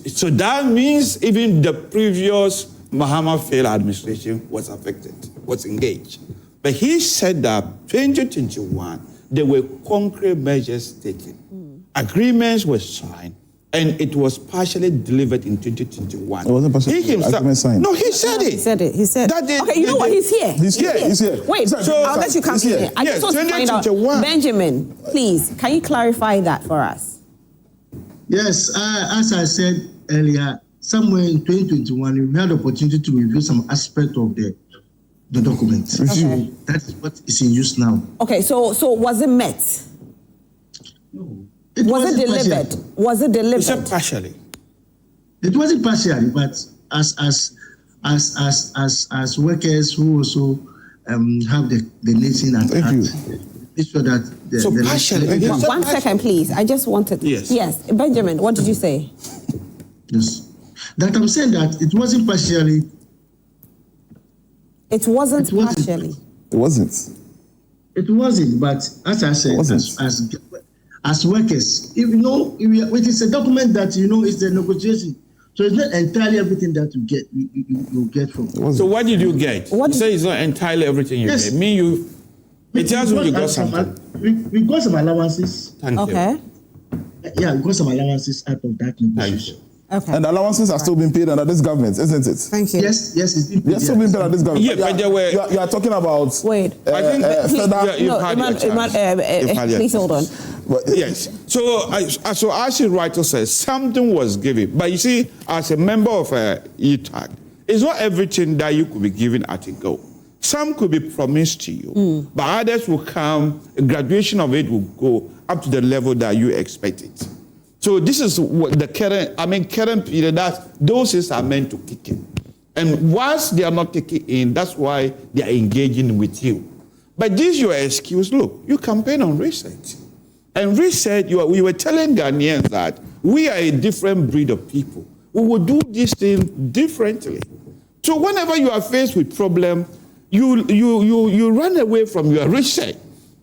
C: so that means even the previous Mahama failed administration was affected, was engaged. But he said that 2021, there were concrete measures taken. Agreements were signed. And it was partially delivered in 2021.
B: It wasn't partially.
C: He himself signed. No, he said it.
A: He said. Okay, you know what? He's here.
B: He's here.
A: Wait, I'll let you come here. I just want to find out. Benjamin, please, can you clarify that for us?
D: Yes, as I said earlier, somewhere in 2021, we had the opportunity to review some aspect of the document. Okay. That's what is in use now.
A: Okay, so was it met?
D: No.
A: Was it delivered? Was it delivered?
C: It's not partially.
D: It wasn't partially, but as workers who also have the nation at heart, make sure that
C: partially.
A: One second, please. I just wanted. Yes, Benjamin. What did you say?
D: Yes, that I'm saying that it wasn't partially.
A: It wasn't partially.
B: It wasn't.
D: It wasn't, but as I said, as workers, it is a document that it's a negotiation, so it's not entirely everything that you get from.
C: So what did you get? You say it's not entirely everything you get. It tells you got something.
D: We got some allowances.
C: Thank you.
D: Yeah, we got some allowances out of that negotiation.
A: Okay.
B: And the allowances are still being paid under this government, isn't it?
A: Thank you.
D: Yes, it's been paid.
B: They're still being paid under this government.
C: Yeah, but there were.
B: You are talking about.
A: Wait.
C: I think
A: please hold on.
C: Yes. So as the writer says, something was given. But you see, as a member of ETAG, it's not everything that you could be given at a go. Some could be promised to you, but others will come, a graduation of it will go up to the level that you expect it. So this is what the current period, that those are meant to kick in. And once they are not kicking in, that's why they are engaging with you. But this is your excuse. Look, you campaign on research. And research, we were telling Ghanaians that we are a different breed of people. We will do these things differently. So whenever you are faced with problem, you run away from your research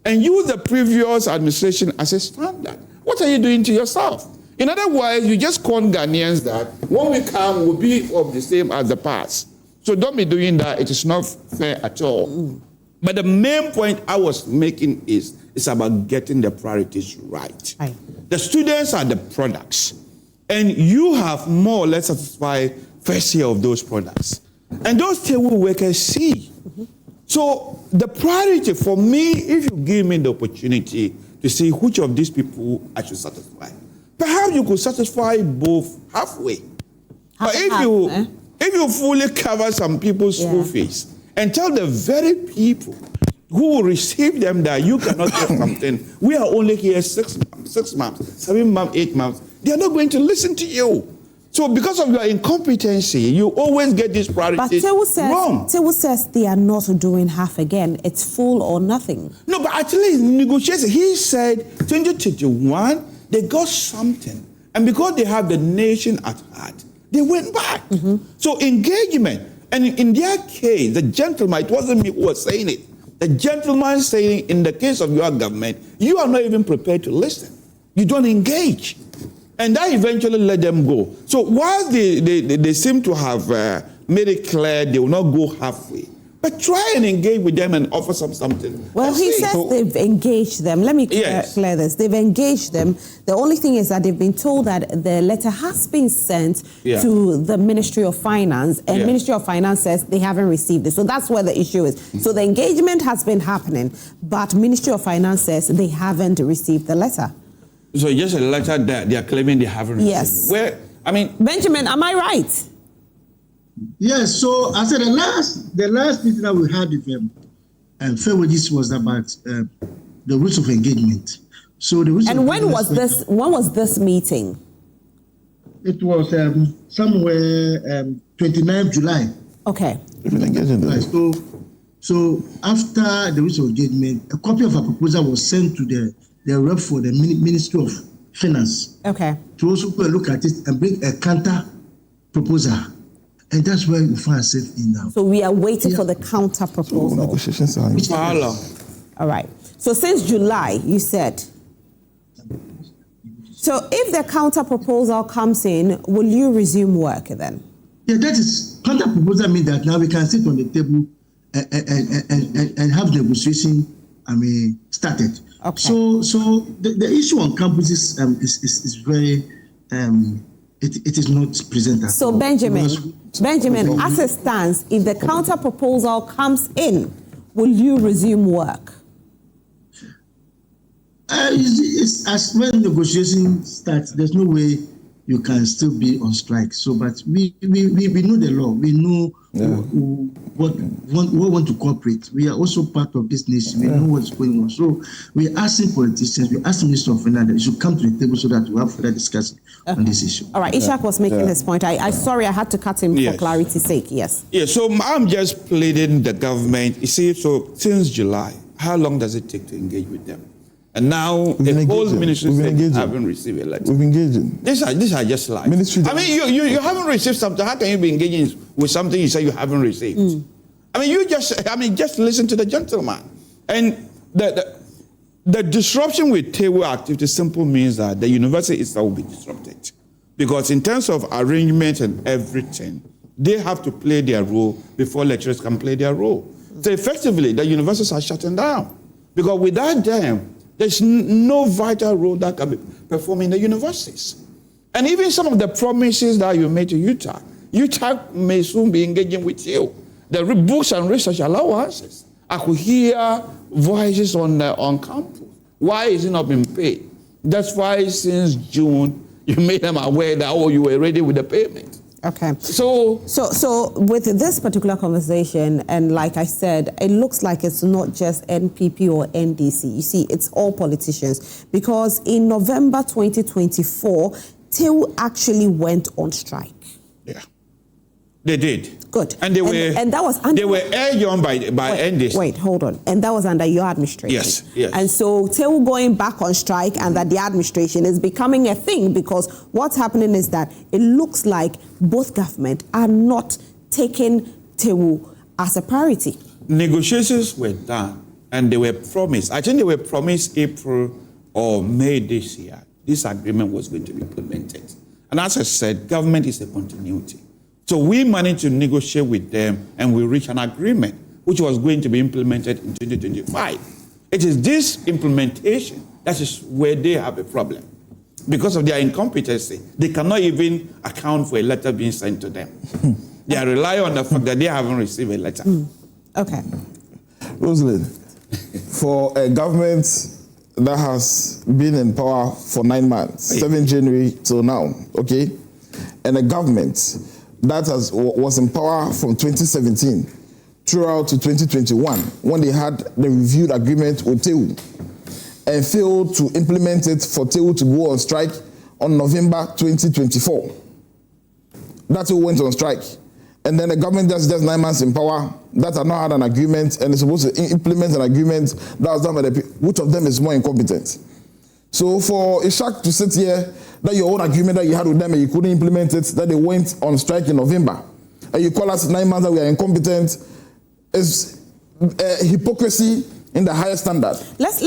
C: and use the previous administration as a standard. What are you doing to yourself? In other words, you just con Ghanaians that when we come, we'll be of the same as the past. So don't be doing that. It is not fair at all. But the main point I was making is about getting the priorities right. The students are the products. And you have more or less satisfied first year of those products. And those TEWU workers see. So the priority for me, if you give me the opportunity to see which of these people I should satisfy, perhaps you could satisfy both halfway. But if you fully cover some people's school fees and tell the very people who will receive them that you cannot get something, we are only here 6 months, 7 months, 8 months, they are not going to listen to you. So because of your incompetency, you always get these priorities wrong.
A: TEWU says they are not doing half again. It's full or nothing.
C: No, but actually negotiation, he said 2021, they got something. And because they have the nation at heart, they went back. So engagement, and in their case, the gentleman, it wasn't me who was saying it. The gentleman saying, in the case of your government, you are not even prepared to listen. You don't engage. And that eventually let them go. So while they seem to have made it clear they will not go halfway, but try and engage with them and offer something.
A: Well, he says they've engaged them. Let me clear this. They've engaged them. The only thing is that they've been told that the letter has been sent to the Ministry of Finance, and Ministry of Finance says they haven't received it. So that's where the issue is. So the engagement has been happening, but Ministry of Finance says they haven't received the letter.
C: So just a letter that they are claiming they haven't received.
A: Yes.
C: Where, I mean,
A: Benjamin, am I right?
D: Yes. So I said the last meeting that we had with fair wages was about the rules of engagement. So the rules.
A: And when was this? When was this meeting?
D: It was somewhere 29th July.
A: Okay.
D: So after the rules of engagement, a copy of a proposal was sent to the rep for the Ministry of Finance.
A: Okay.
D: To also go and look at it and bring a counter proposal. And that's where we find ourselves in now.
A: So we are waiting for the counter proposal.
B: So negotiations are
C: how long?
A: All right. So since July, you said. So if the counter proposal comes in, will you resume work then?
D: Yeah, that is counter proposal means that now we can sit on the table and have negotiation. Started.
A: Okay.
D: So the issue on campuses is very it is not presented.
A: So Benjamin, as it stands, if the counter proposal comes in, will you resume work?
D: It's as when negotiation starts, there's no way you can still be on strike. So, but we know the law. We know what want to cooperate. We are also part of this nation. We know what's going on. So we're asking politicians, we're asking Minister of Finance that they should come to the table so that we have further discussion on this issue.
A: All right, Isaq was making his point. Sorry, I had to cut him for clarity's sake. Yes.
C: Yeah, so I'm just pleading the government. You see, so since July, how long does it take to engage with them? And now the whole ministry said haven't received a letter.
B: We've been engaging.
C: These are just lies. I mean, you haven't received something. How can you be engaging with something you say you haven't received? I mean, just listen to the gentleman. And the disruption with TEWU activity simply means that the university itself will be disrupted. Because in terms of arrangement and everything, they have to play their role before lecturers can play their role. So effectively, the universities are shutting down. Because without them, there's no vital role that can be performed in the universities. And even some of the promises that you made to UTAG may soon be engaging with you. The books and research allowances. I could hear voices on campus. Why is it not being paid? That's why since June, you made them aware that, you were ready with the payment.
A: Okay.
C: So
A: with this particular conversation, and like I said, it looks like it's not just NPP or NDC. You see, it's all politicians. Because in November 2024, TEWU actually went on strike.
C: Yeah. They did.
A: Good.
C: And they were urged on by NDC.
A: Wait, hold on. And that was under your administration.
C: Yes.
A: And so TEWU going back on strike and that the administration is becoming a thing, because what's happening is that it looks like both government are not taking TEWU as a priority.
C: negotiations were done and they were promised. I think they were promised April or May this year. This agreement was going to be implemented. And as I said, government is a continuity. So we managed to negotiate with them and we reached an agreement which was going to be implemented in 2025. It is this implementation that is where they have a problem. Because of their incompetency, they cannot even account for a letter being sent to them. They are relying on the fact that they haven't received a letter.
A: Okay.
B: Rosalind, for a government that has been in power for 9 months, 7 January till now, okay, and a government that was in power from 2017 throughout to 2021, when they had the reviewed agreement with TEWU, and failed to implement it for TEWU to go on strike on November 2024. That TEWU went on strike. And then the government that's just 9 months in power, that have not had an agreement and is supposed to implement an agreement that was done by the people. Which of them is more incompetent? So for Isaq to sit here, that your own agreement that you had with them and you couldn't implement it, that they went on strike in November, and you call us 9 months that we are incompetent, is hypocrisy in the highest standard. Let's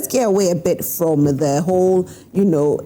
A: get away a bit from the whole,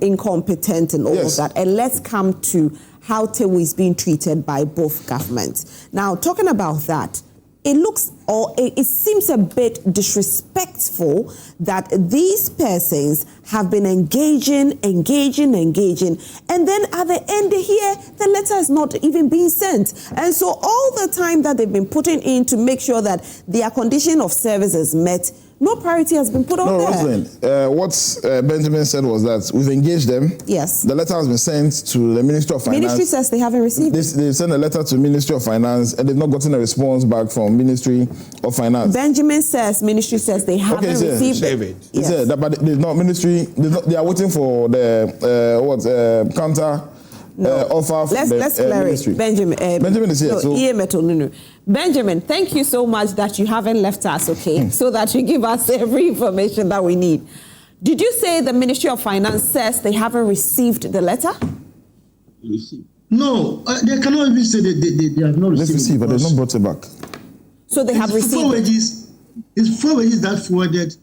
A: incompetent and all of that, and let's come to how TEWU is being treated by both governments. Now, talking about that, it seems a bit disrespectful that these persons have been engaging, and then at the end here, the letter has not even been sent. And so all the time that they've been putting in to make sure that their condition of service is met, no priority has been put on there.
B: Rosalind, what Benjamin said was that we've engaged them.
A: Yes.
B: The letter has been sent to the Ministry of Finance.
A: Ministry says they haven't received it.
B: They sent a letter to Ministry of Finance and they've not gotten a response back from Ministry of Finance.
A: Benjamin says, Ministry says they haven't received it.
B: He said that, but there's not Ministry, they are waiting for the counter offer from the Ministry. Benjamin is here.
A: No. Benjamin, thank you so much that you haven't left us, okay, so that you give us every information that we need. Did you say the Ministry of Finance says they haven't received the letter?
D: No, they cannot even say they have not received it.
B: But they've not brought it back.
A: So they have received it.
D: It's 4 wages that forwarded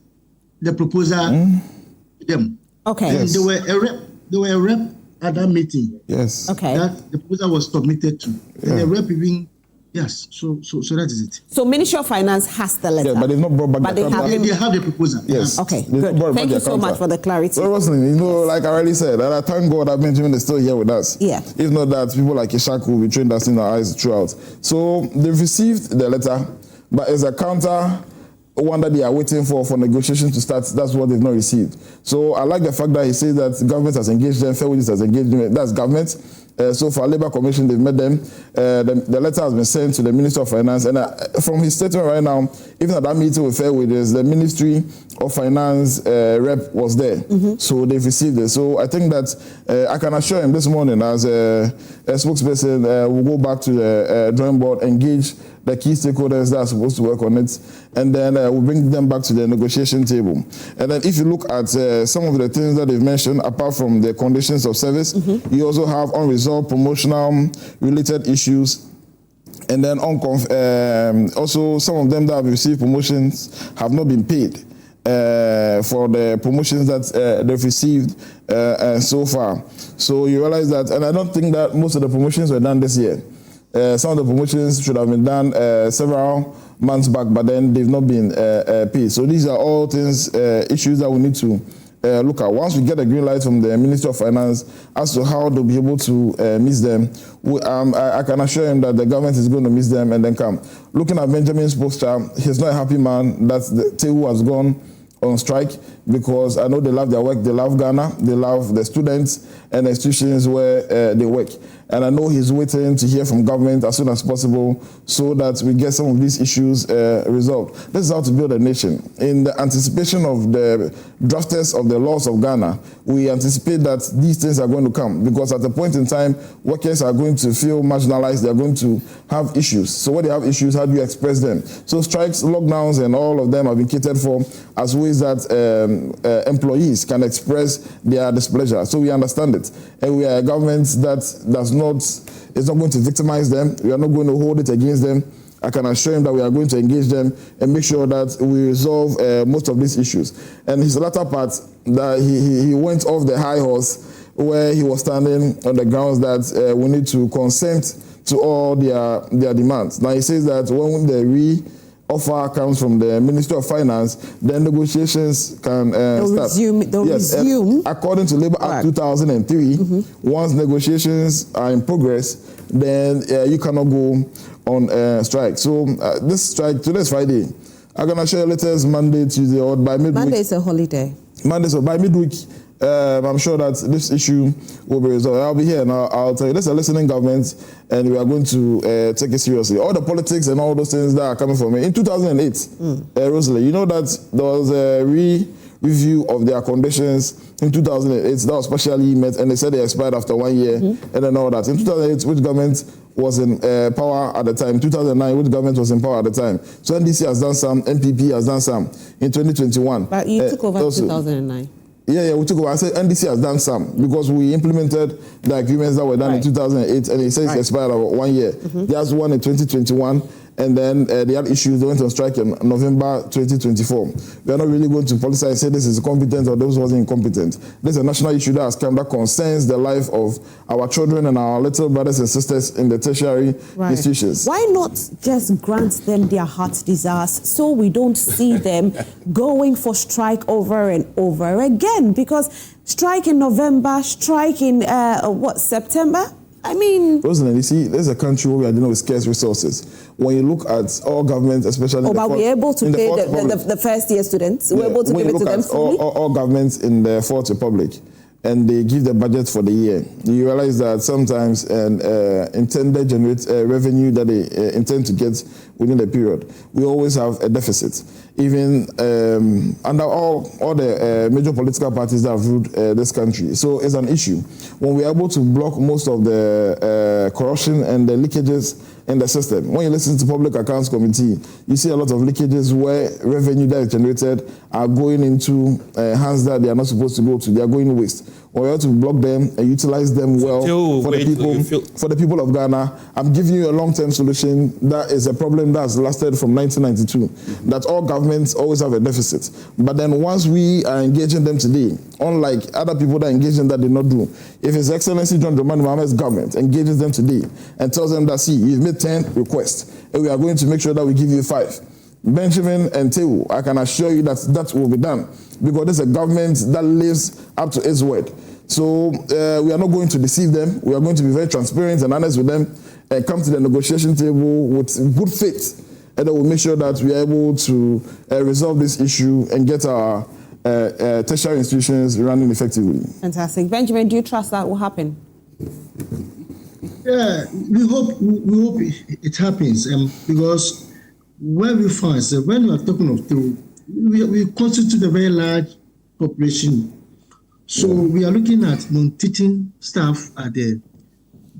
D: the proposal to them.
A: Okay.
D: And
B: Yes.
D: There were a rep at that meeting.
B: Yes.
A: Okay.
D: That the proposal was submitted to. And the rep even, yes, so that is it.
A: So Ministry of Finance has the letter.
B: Yeah, but they've not brought back
A: But
B: the
A: they
B: counter.
A: haven't.
D: They have the proposal.
B: Yes.
A: Okay,
B: They've not
A: good.
B: brought back
A: Thank you
B: their
A: so
B: counter.
A: much for the clarity.
B: So Rosalind, like I already said, and I thank God that Benjamin is still here with us.
A: Yeah.
B: If not that, people like Isaq will be trained us in our eyes throughout. So they've received the letter, but it's a counter one that they are waiting for negotiation to start. That's what they've not received. So I like the fact that he says that the government has engaged them, Fair Wages has engaged them. That's government. So for Labour Commission, they've met them. The letter has been sent to the Minister of Finance. And from his statement right now, even at that meeting with Fair Wages, the Ministry of Finance rep was there. So they've received it. So I think that I can assure him this morning as a spokesperson, we'll go back to the drawing board, engage the key stakeholders that are supposed to work on it, and then we'll bring them back to the negotiation table. And then if you look at some of the things that they've mentioned, apart from the conditions of service, you also have unresolved promotional related issues. And then also some of them that have received promotions have not been paid for the promotions that they've received so far. So you realize that, and I don't think that most of the promotions were done this year. Some of the promotions should have been done several months back, but then they've not been paid. So these are all things, issues that we need to look at. Once we get a green light from the Ministry of Finance as to how they'll be able to miss them, I can assure him that the government is going to miss them and then come. Looking at Benjamin's poster, he's not a happy man that the TEWU has gone on strike, because I know they love their work, they love Ghana, they love the students and the institutions where they work. And I know he's waiting to hear from government as soon as possible so that we get some of these issues resolved. This is how to build a nation. In the anticipation of the drafters of the laws of Ghana, we anticipate that these things are going to come, because at a point in time, workers are going to feel marginalized, they're going to have issues. So when they have issues, how do you express them? So strikes, lockdowns, and all of them have been catered for as ways that employees can express their displeasure. So we understand it. And we are a government that does not It's not going to victimize them. We are not going to hold it against them. I can assure him that we are going to engage them and make sure that we resolve most of these issues. And his latter part, that he went off the high horse where he was standing on the grounds that we need to consent to all their demands. Now he says that when the offer comes from the Ministry of Finance, then negotiations can start.
A: They'll resume.
B: According to Labour Act 2003, once negotiations are in progress, then you cannot go on strike. So this strike, today's Friday. I'm going to share letters Monday, Tuesday, or by midweek.
A: Monday is a holiday.
B: Monday, so by midweek, I'm sure that this issue will be resolved. I'll be here and I'll tell you, this is a listening government and we are going to take it seriously. All the politics and all those things that are coming from me. In 2008, Rosalie, you know that there was a review of their conditions in 2008. That was partially met and they said they expired after 1 year and then all that. In 2008, which government was in power at the time? 2009, which government was in power at the time? So NDC has done some, NPP has done some in 2021.
A: But you took over 2009.
B: Yeah, we took over. I said NDC has done some because we implemented the agreements that were done in 2008 and it says it expired over 1 year. There's one in 2021 and then they had issues. They went on strike in November 2024. We are not really going to politicize and say this is competent or this wasn't incompetent. This is a national issue that has come that concerns the life of our children and our little brothers and sisters in the tertiary institutions.
A: Why not just grant them their heart's desires so we don't see them going for strike over and over again? Because strike in November, strike in September? I mean...
B: Rosalind, you see, there's a country where we are dealing with scarce resources. When you look at all governments, especially...
A: but we're able to pay the first-year students. We're able to give it to them fully.
B: All governments in the Fourth Republic, and they give the budget for the year, you realize that sometimes an intended generate revenue that they intend to get within the period, we always have a deficit. Even under all the major political parties that have ruled this country. So it's an issue. When we're able to block most of the corruption and the leakages in the system, when you listen to Public Accounts Committee, you see a lot of leakages where revenue that is generated are going into hands that they are not supposed to go to. They are going to waste. When we have to block them and utilize them well for the people of Ghana, I'm giving you a long-term solution. That is a problem that has lasted from 1992. That all governments always have a deficit. But then once we are engaging them today, unlike other people that engage in that did not do, if His Excellency John Dramani Mohammed's government engages them today and tells them that, see, you've made 10 requests and we are going to make sure that we give you 5. Benjamin and TEWU, I can assure you that that will be done because this is a government that lives up to its word. So we are not going to deceive them. We are going to be very transparent and honest with them and come to the negotiation table with good faith, and then we'll make sure that we are able to resolve this issue and get our tertiary institutions running effectively.
A: Fantastic. Benjamin, do you trust that will happen?
D: Yeah, we hope it happens because where we find, when we are talking of TEWU, we constitute a very large population. So we are looking at non-teaching staff at the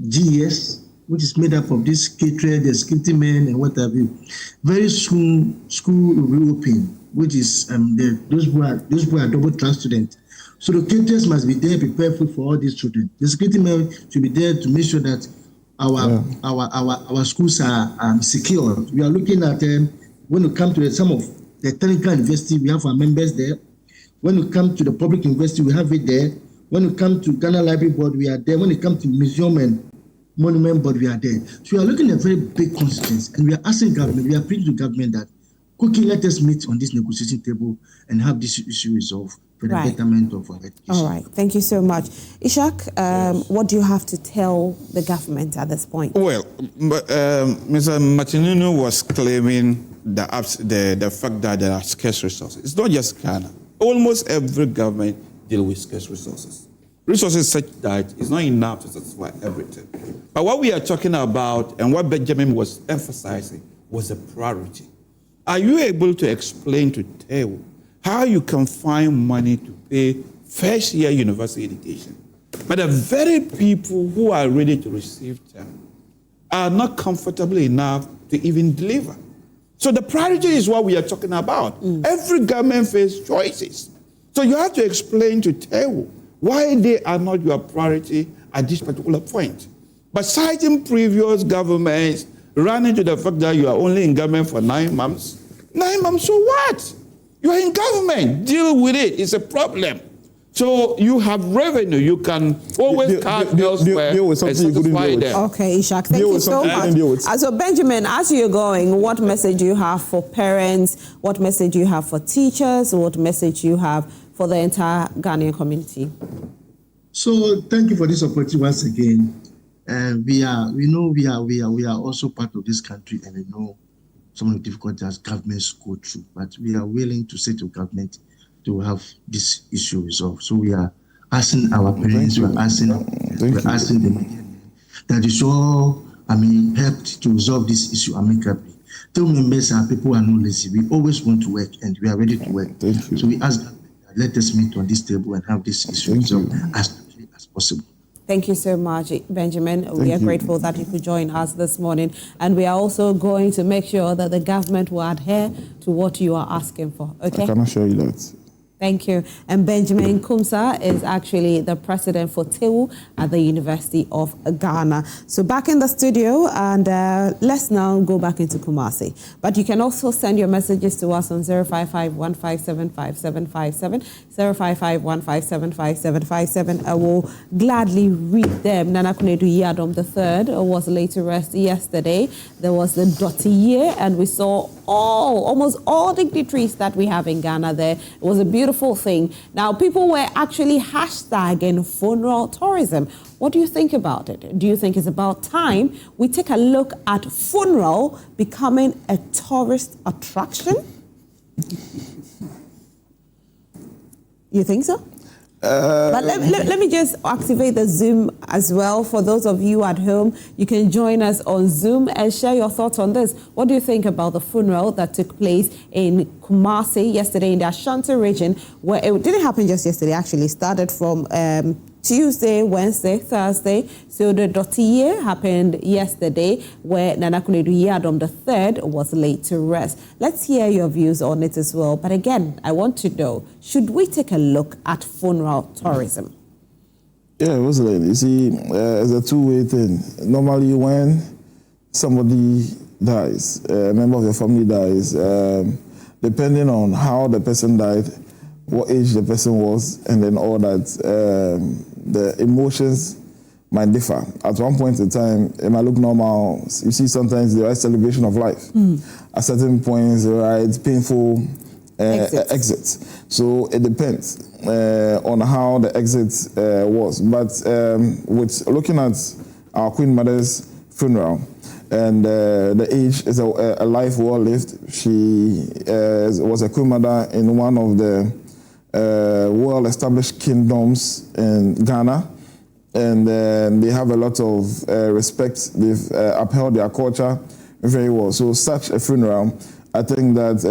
D: GES, which is made up of this caterer, the security men, and what have you. Very soon, school will reopen, which is those who are double class students. So the caterers must be there, prepared for all these children. The security men should be there to make sure that our schools are secure. We are looking at when we come to some of the technical university, we have our members there. When we come to the public university, we have it there. When we come to Ghana Library Board, we are there. When it comes to Museum and Monument Board, we are there. So we are looking at very big constituencies, and we are asking government, we are preaching to government that, quickly let us meet on this negotiation table and have this issue resolved for the betterment of our education.
A: All right, thank you so much. Isaq, what do you have to tell the government at this point?
C: Well, Mr. Martinino was claiming the fact that there are scarce resources. It's not just Ghana. Almost every government deals with scarce resources. Resources such that it's not enough to satisfy everything. But what we are talking about and what Benjamin was emphasizing was a priority. Are you able to explain to TEWU how you can find money to pay first-year university education, but the very people who are ready to receive them are not comfortable enough to even deliver? So the priority is what we are talking about. Every government faces choices. So you have to explain to TEWU why they are not your priority at this particular point. But citing previous governments, running to the fact that you are only in government for 9 months. 9 months, so what? You are in government. Deal with it. It's a problem. So you have revenue. You can always cut elsewhere and satisfy them.
A: Okay, Isaq, thank you so much. So Benjamin, as you're going, what message do you have for parents? What message do you have for teachers? What message do you have for the entire Ghanaian community?
D: So thank you for this opportunity once again. We are also part of this country, and we know some of the difficulties governments go through, but we are willing to say to government to have this issue resolved. So we are asking our parents, we are asking the media that is all, helped to resolve this issue amicably. TEWU members and people are not lazy. We always want to work, and we are ready to work. So we ask them, let us meet on this table and have this issue resolved as quickly as possible.
A: Thank you so much, Benjamin. We are grateful that you could join us this morning. And we are also going to make sure that the government will adhere to what you are asking for. Okay?
B: I can assure you that.
A: Thank you. And Benjamin Kumsa is actually the president for TEWU at the University of Ghana. So back in the studio, and let's now go back into Kumasi. But you can also send your messages to us on 055-157-5757, 055-157-5757. I will gladly read them. Nana Kunedu Yadom III was laid to rest yesterday. There was the Dotty year, and we saw almost all dignitaries that we have in Ghana there. It was a beautiful thing. Now, people were actually hashtagging funeral tourism. What do you think about it? Do you think it's about time we take a look at funeral becoming a tourist attraction? You think so? But let me just activate the Zoom as well. For those of you at home, you can join us on Zoom and share your thoughts on this. What do you think about the funeral that took place in Kumasi yesterday in the Ashanti region, where it didn't happen just yesterday, actually started from Tuesday, Wednesday, Thursday. So the Dotty year happened yesterday, where Nana Kunedu Yadom III was laid to rest. Let's hear your views on it as well. But again, I want to know, should we take a look at funeral tourism?
B: Yeah, Rosalind, you see, it's a two-way thing. Normally, when somebody dies, a member of your family dies, depending on how the person died, what age the person was, and then all that, the emotions might differ. At one point in time, it might look normal. You see, sometimes there is celebration of life. At certain points, there is painful exits. So it depends on how the exit was. But with looking at our Queen Mother's funeral, and the age is a life well lived. She was a Queen Mother in one of the well-established kingdoms in Ghana, and they have a lot of respect. They've upheld their culture very well. So such a funeral, I think that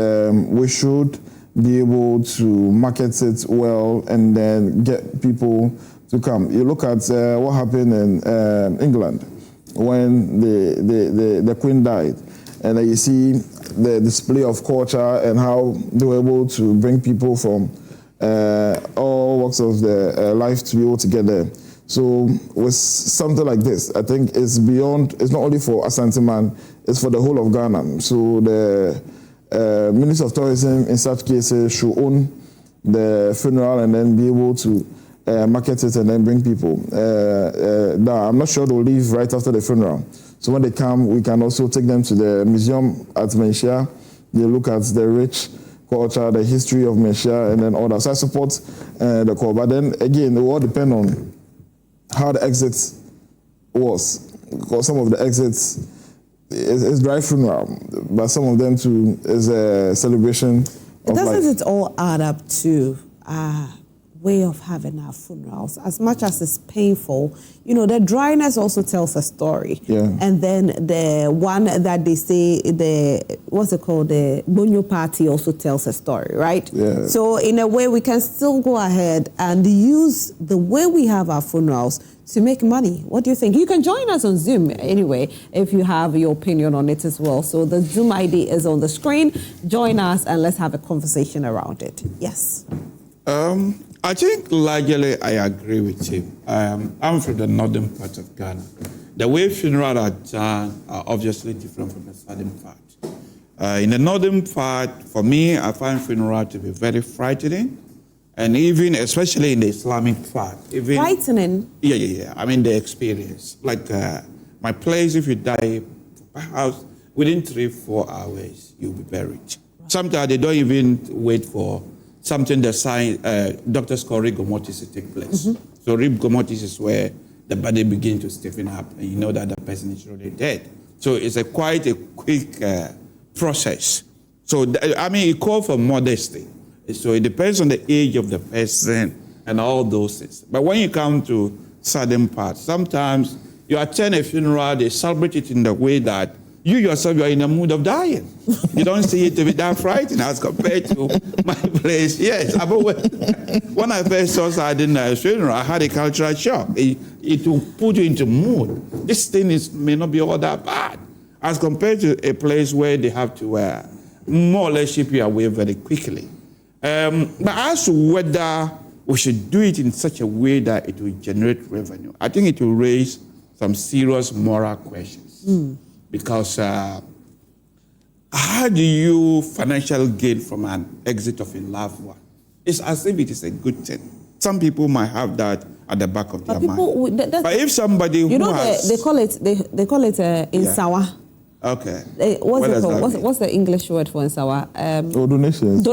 B: we should be able to market it well and then get people to come. You look at what happened in England when the Queen died, and you see the display of culture and how they were able to bring people from all walks of the life to be able to get there. So with something like this, I think it's beyond, it's not only for Asante Man, it's for the whole of Ghana. So the Minister of Tourism in such cases should own the funeral and then be able to market it and then bring people. I'm not sure they'll leave right after the funeral. So when they come, we can also take them to the museum at Menchia. They look at the rich culture, the history of Menchia, and then all that. So I support the call. But then again, it will all depend on how the exit was. Because some of the exits is dry funeral, but some of them too is a celebration of life.
A: Doesn't it all add up to way of having our funerals? As much as it's painful, you know, the dryness also tells a story.
B: Yeah.
A: And then the one that they say, what's it called, the Bonyo party also tells a story, right?
B: Yeah.
A: So in a way, we can still go ahead and use the way we have our funerals to make money. What do you think? You can join us on Zoom anyway, if you have your opinion on it as well. So the Zoom ID is on the screen. Join us and let's have a conversation around it. Yes.
C: I think largely I agree with him. I'm from the northern part of Ghana. the way funerals are done are obviously different from the southern part. In the northern part, for me, I find funeral to be very frightening, and even, especially in the Islamic part. Even,
A: frightening?
C: Yeah. I mean, the experience. Like my place, if you die, perhaps within 3-4 hours, you'll be buried. Right. Sometimes they don't even wait for something the doctors call rigor mortis to take place. So rigor mortis is where the body begins to stiffen up, and you know that the person is really dead. So it's quite a quick process. So, I mean, it calls for modesty. So it depends on the age of the person and all those things. But when you come to southern part, sometimes you attend a funeral, they celebrate it in the way that you yourself, you are in a mood of dying. You don't see it to be that frightening as compared to my place. Yes, when I first saw Sardin funeral, I had a cultural shock. It will put you into mood. This thing may not be all that bad as compared to a place where they have to more or less ship you away very quickly. But as to whether we should do it in such a way that it will generate revenue, I think it will raise some serious moral questions. Because how do you financially gain from an exit of a loved one? It's as if it is a good thing. Some people might have that at the back of their mind. But if somebody who has...
A: they call it in Sawa.
C: Okay.
A: What's the English word for Nsawa?
B: Donations.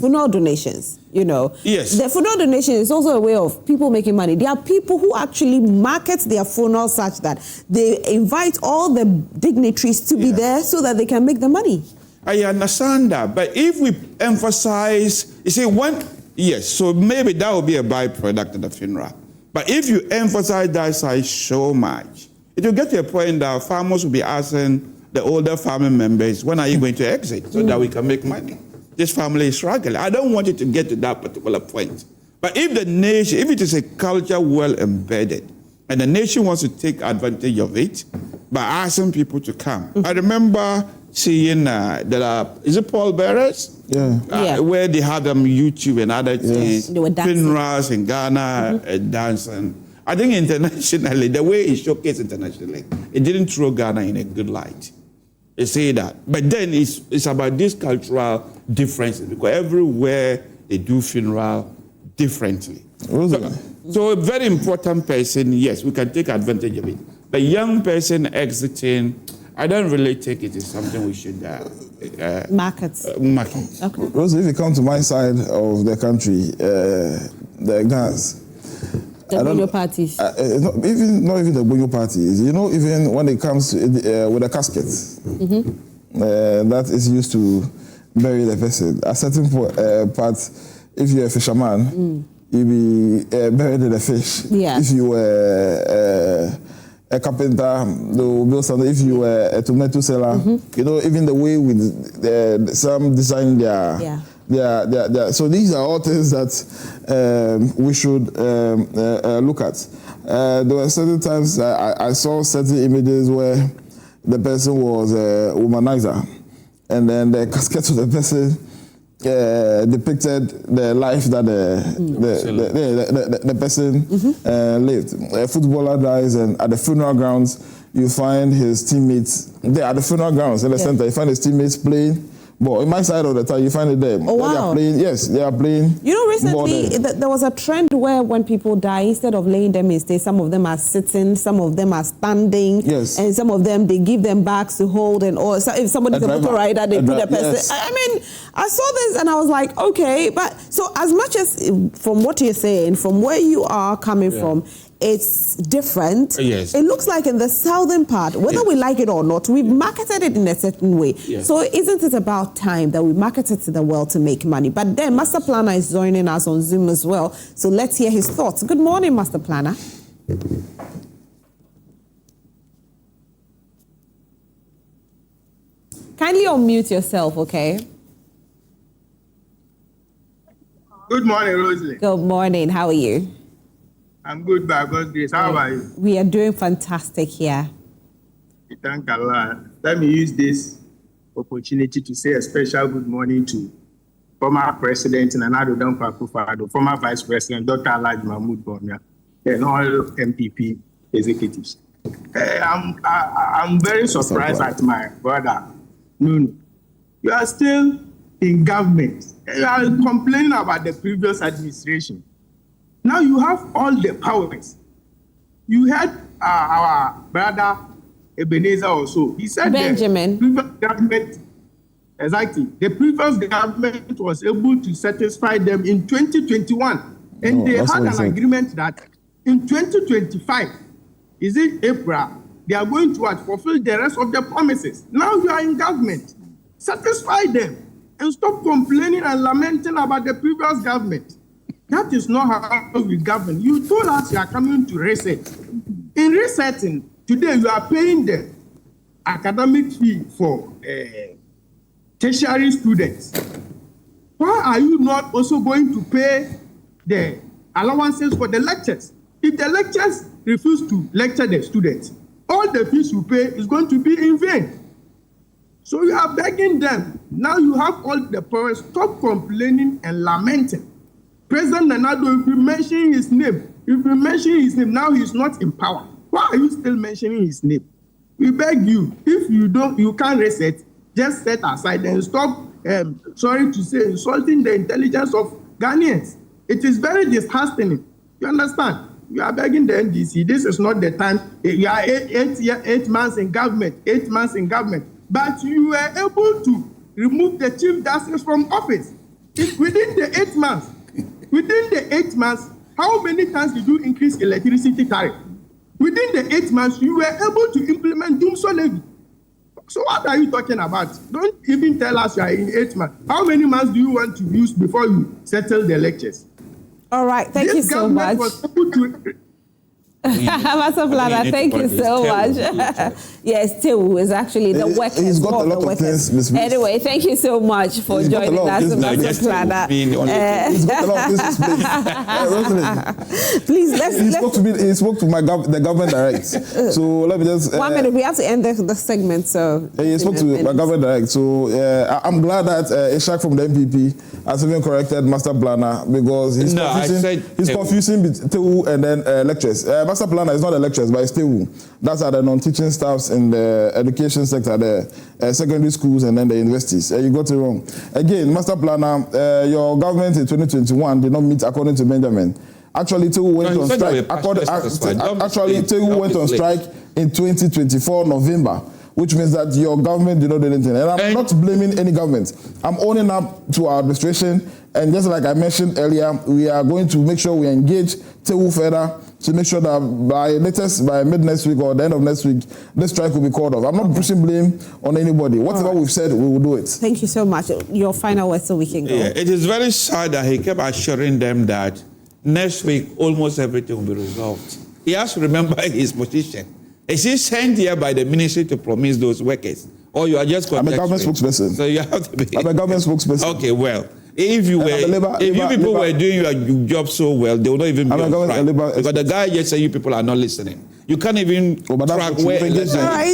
A: Funeral donations, you know.
C: Yes.
A: The funeral donation is also a way of people making money. There are people who actually market their funeral such that they invite all the dignitaries to be there so that they can make the money.
C: I understand that. But if we emphasize, you see, so maybe that will be a byproduct of the funeral. But if you emphasize that side so much, it will get to a point that farmers will be asking the older family members, when are you going to exit so that we can make money? This family is struggling. I don't want it to get to that particular point. But if the nation, if it is a culture well embedded, and the nation wants to take advantage of it by asking people to come. I remember seeing is it Paul Bearers? Where they had them YouTube and other things.
A: They were dancing.
C: Funerals in Ghana, dancing. I think internationally, the way it showcased internationally, it didn't throw Ghana in a good light. They say that. But then it's about these cultural differences, because everywhere they do funeral differently. So a very important person, yes, we can take advantage of it. But young person exiting, I don't really think it is something we should
A: market.
B: Okay. Rosie, if you come to my side of the country, the Ghans,
A: the Bonyo parties.
B: Not even the Bonyo parties. You know, even when it comes to, with the caskets, that is used to bury the person. At certain part, if you're a fisherman, you be buried in a fish.
A: Yeah.
B: If you were a carpenter, they will build something. If you were a tomato seller, you know, even the way with some design their. So these are all things that we should look at. There were certain times I saw certain images where the person was a womanizer, and then the casket of the person depicted the life that the person lived. A footballer dies, and at the funeral grounds, you find his teammates. There at the funeral grounds in the center, you find his teammates playing. But in my side of the town, you find it there.
A: Oh, wow.
B: They are playing, they are playing.
A: You know, recently, there was a trend where when people die, instead of laying them in state, some of them are sitting, some of them are standing.
B: Yes.
A: And some of them, they give them bags to hold. And or so if somebody's a motor rider, they put a person.
B: Yes.
A: I mean, I saw this and I was like, okay. But so as much as from what you're saying, from where you are coming from, it's different.
C: Yes.
A: It looks like in the southern part, whether we like it or not, we've marketed it in a certain way.
C: Yes.
A: So isn't it about time that we market it to the world to make money? But then Master Planner is joining us on Zoom as well. So let's hear his thoughts. Good morning, Master Planner. Kindly unmute yourself, okay?
E: Good morning, Rosie.
A: Good morning. How are you?
E: I'm good, by God's grace. How are you?
A: We are doing fantastic here.
E: Thank Allah. Let me use this opportunity to say a special good morning to former President Nana Addo Dankwa Akufo-Addo, former Vice President Dr. Alhaji Mahmood Bawumia, and all NPP executives. I'm very surprised at my brother. No. You are still in government. You are complaining about the previous administration. Now you have all the powers. You had our brother Ebenezer also. He said
A: Benjamin.
E: the previous government, exactly, the previous government was able to satisfy them in 2021. And they had an agreement that in 2025, is it April, they are going to fulfill the rest of their promises. Now you are in government. Satisfy them and stop complaining and lamenting about the previous government. That is not how we govern. You told us you are coming to reset. In resetting, today you are paying the academic fee for tertiary students. Why are you not also going to pay the allowances for the lectures? If the lecturers refuse to lecture the students, all the fees you pay is going to be in vain. So you are begging them. Now you have all the power. Stop complaining and lamenting. President Nanado, if you mention his name, now he's not in power. Why are you still mentioning his name? We beg you, if you can't reset, just set aside and stop, sorry to say, insulting the intelligence of Ghanaians. It is very disheartening. You understand? You are begging the NDC. This is not the time. You are 8 months in government, 8 months in government. But you were able to remove the Chief Justice from office. Within the 8 months, how many times did you increase electricity tariff? Within the 8 months, you were able to implement Doomsday levy. So what are you talking about? Don't even tell us you are in 8 months. How many months do you want to use before you settle the lectures?
A: All right, thank you so much. Master Planner, thank you so much. Yes, TEWU is actually the workers.
B: He's got a lot of things.
A: Anyway, thank you so much for joining us, Master Planner.
B: He's got a lot of things. Please, he spoke to the government direct. So let me just
A: 1 minute. We have to end the segment. So
B: he spoke to my government direct. So I'm glad that Isaq from the NPP has even corrected Master Planner because he's confusing TEWU and then lectures. Master Planner is not the lecturers, but it's TEWU. That's are the non-teaching staffs in the education sector, the secondary schools and then the universities. You got it wrong. Again, Master Planner, your government in 2021 did not meet according to Benjamin. Actually, TEWU went on strike. TEWU went on strike in 2024 November, which means that your government did not do anything. And I'm not blaming any government. I'm owning up to our administration. And just like I mentioned earlier, we are going to make sure we engage TEWU further to make sure that by mid next week or the end of next week, this strike will be called off. I'm not pushing blame on anybody. Whatever we've said, we will do it.
A: Thank you so much. Your final words so we can go.
C: Yeah, it is very sad that he kept assuring them that next week almost everything will be resolved. He has to remember his position. Is he sent here by the ministry to promise those workers? Or you are just
B: I'm a government spokesperson.
C: So you have to be.
B: I'm a government spokesperson.
C: Okay, well. If you people were doing your job so well, they would not even be on strike. Because the guy just said you people are not listening. You can't even track where
B: engage them.
C: Track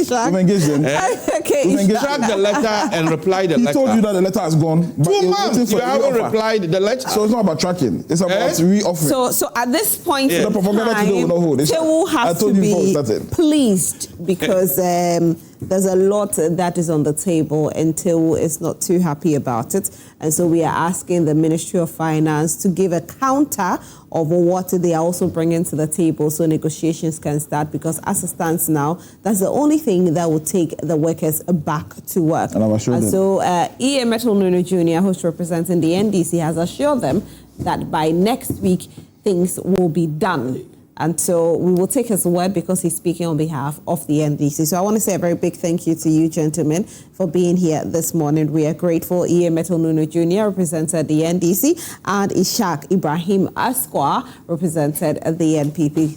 C: the letter and reply the letter.
B: He told you that the letter has gone.
C: 2 months, you haven't replied the letter.
B: So it's not about tracking. It's about re-offering.
A: So at this point in
B: the propaganda
A: time,
B: today will not hold.
A: TEWU has to be pleased because there's a lot that is on the table and TEWU is not too happy about it. And so we are asking the Ministry of Finance to give a counter of what they are also bringing to the table so negotiations can start, because as it stands now, that's the only thing that will take the workers back to work. And so E.A. Metal Nunu Jr., who's representing the NDC, has assured them that by next week, things will be done. And so we will take his word because he's speaking on behalf of the NDC. So I want to say a very big thank you to you, gentlemen, for being here this morning. We are grateful. E.A. Metal Nunu Jr. represented the NDC and Isaq Ibrahim Esq represented the NPP.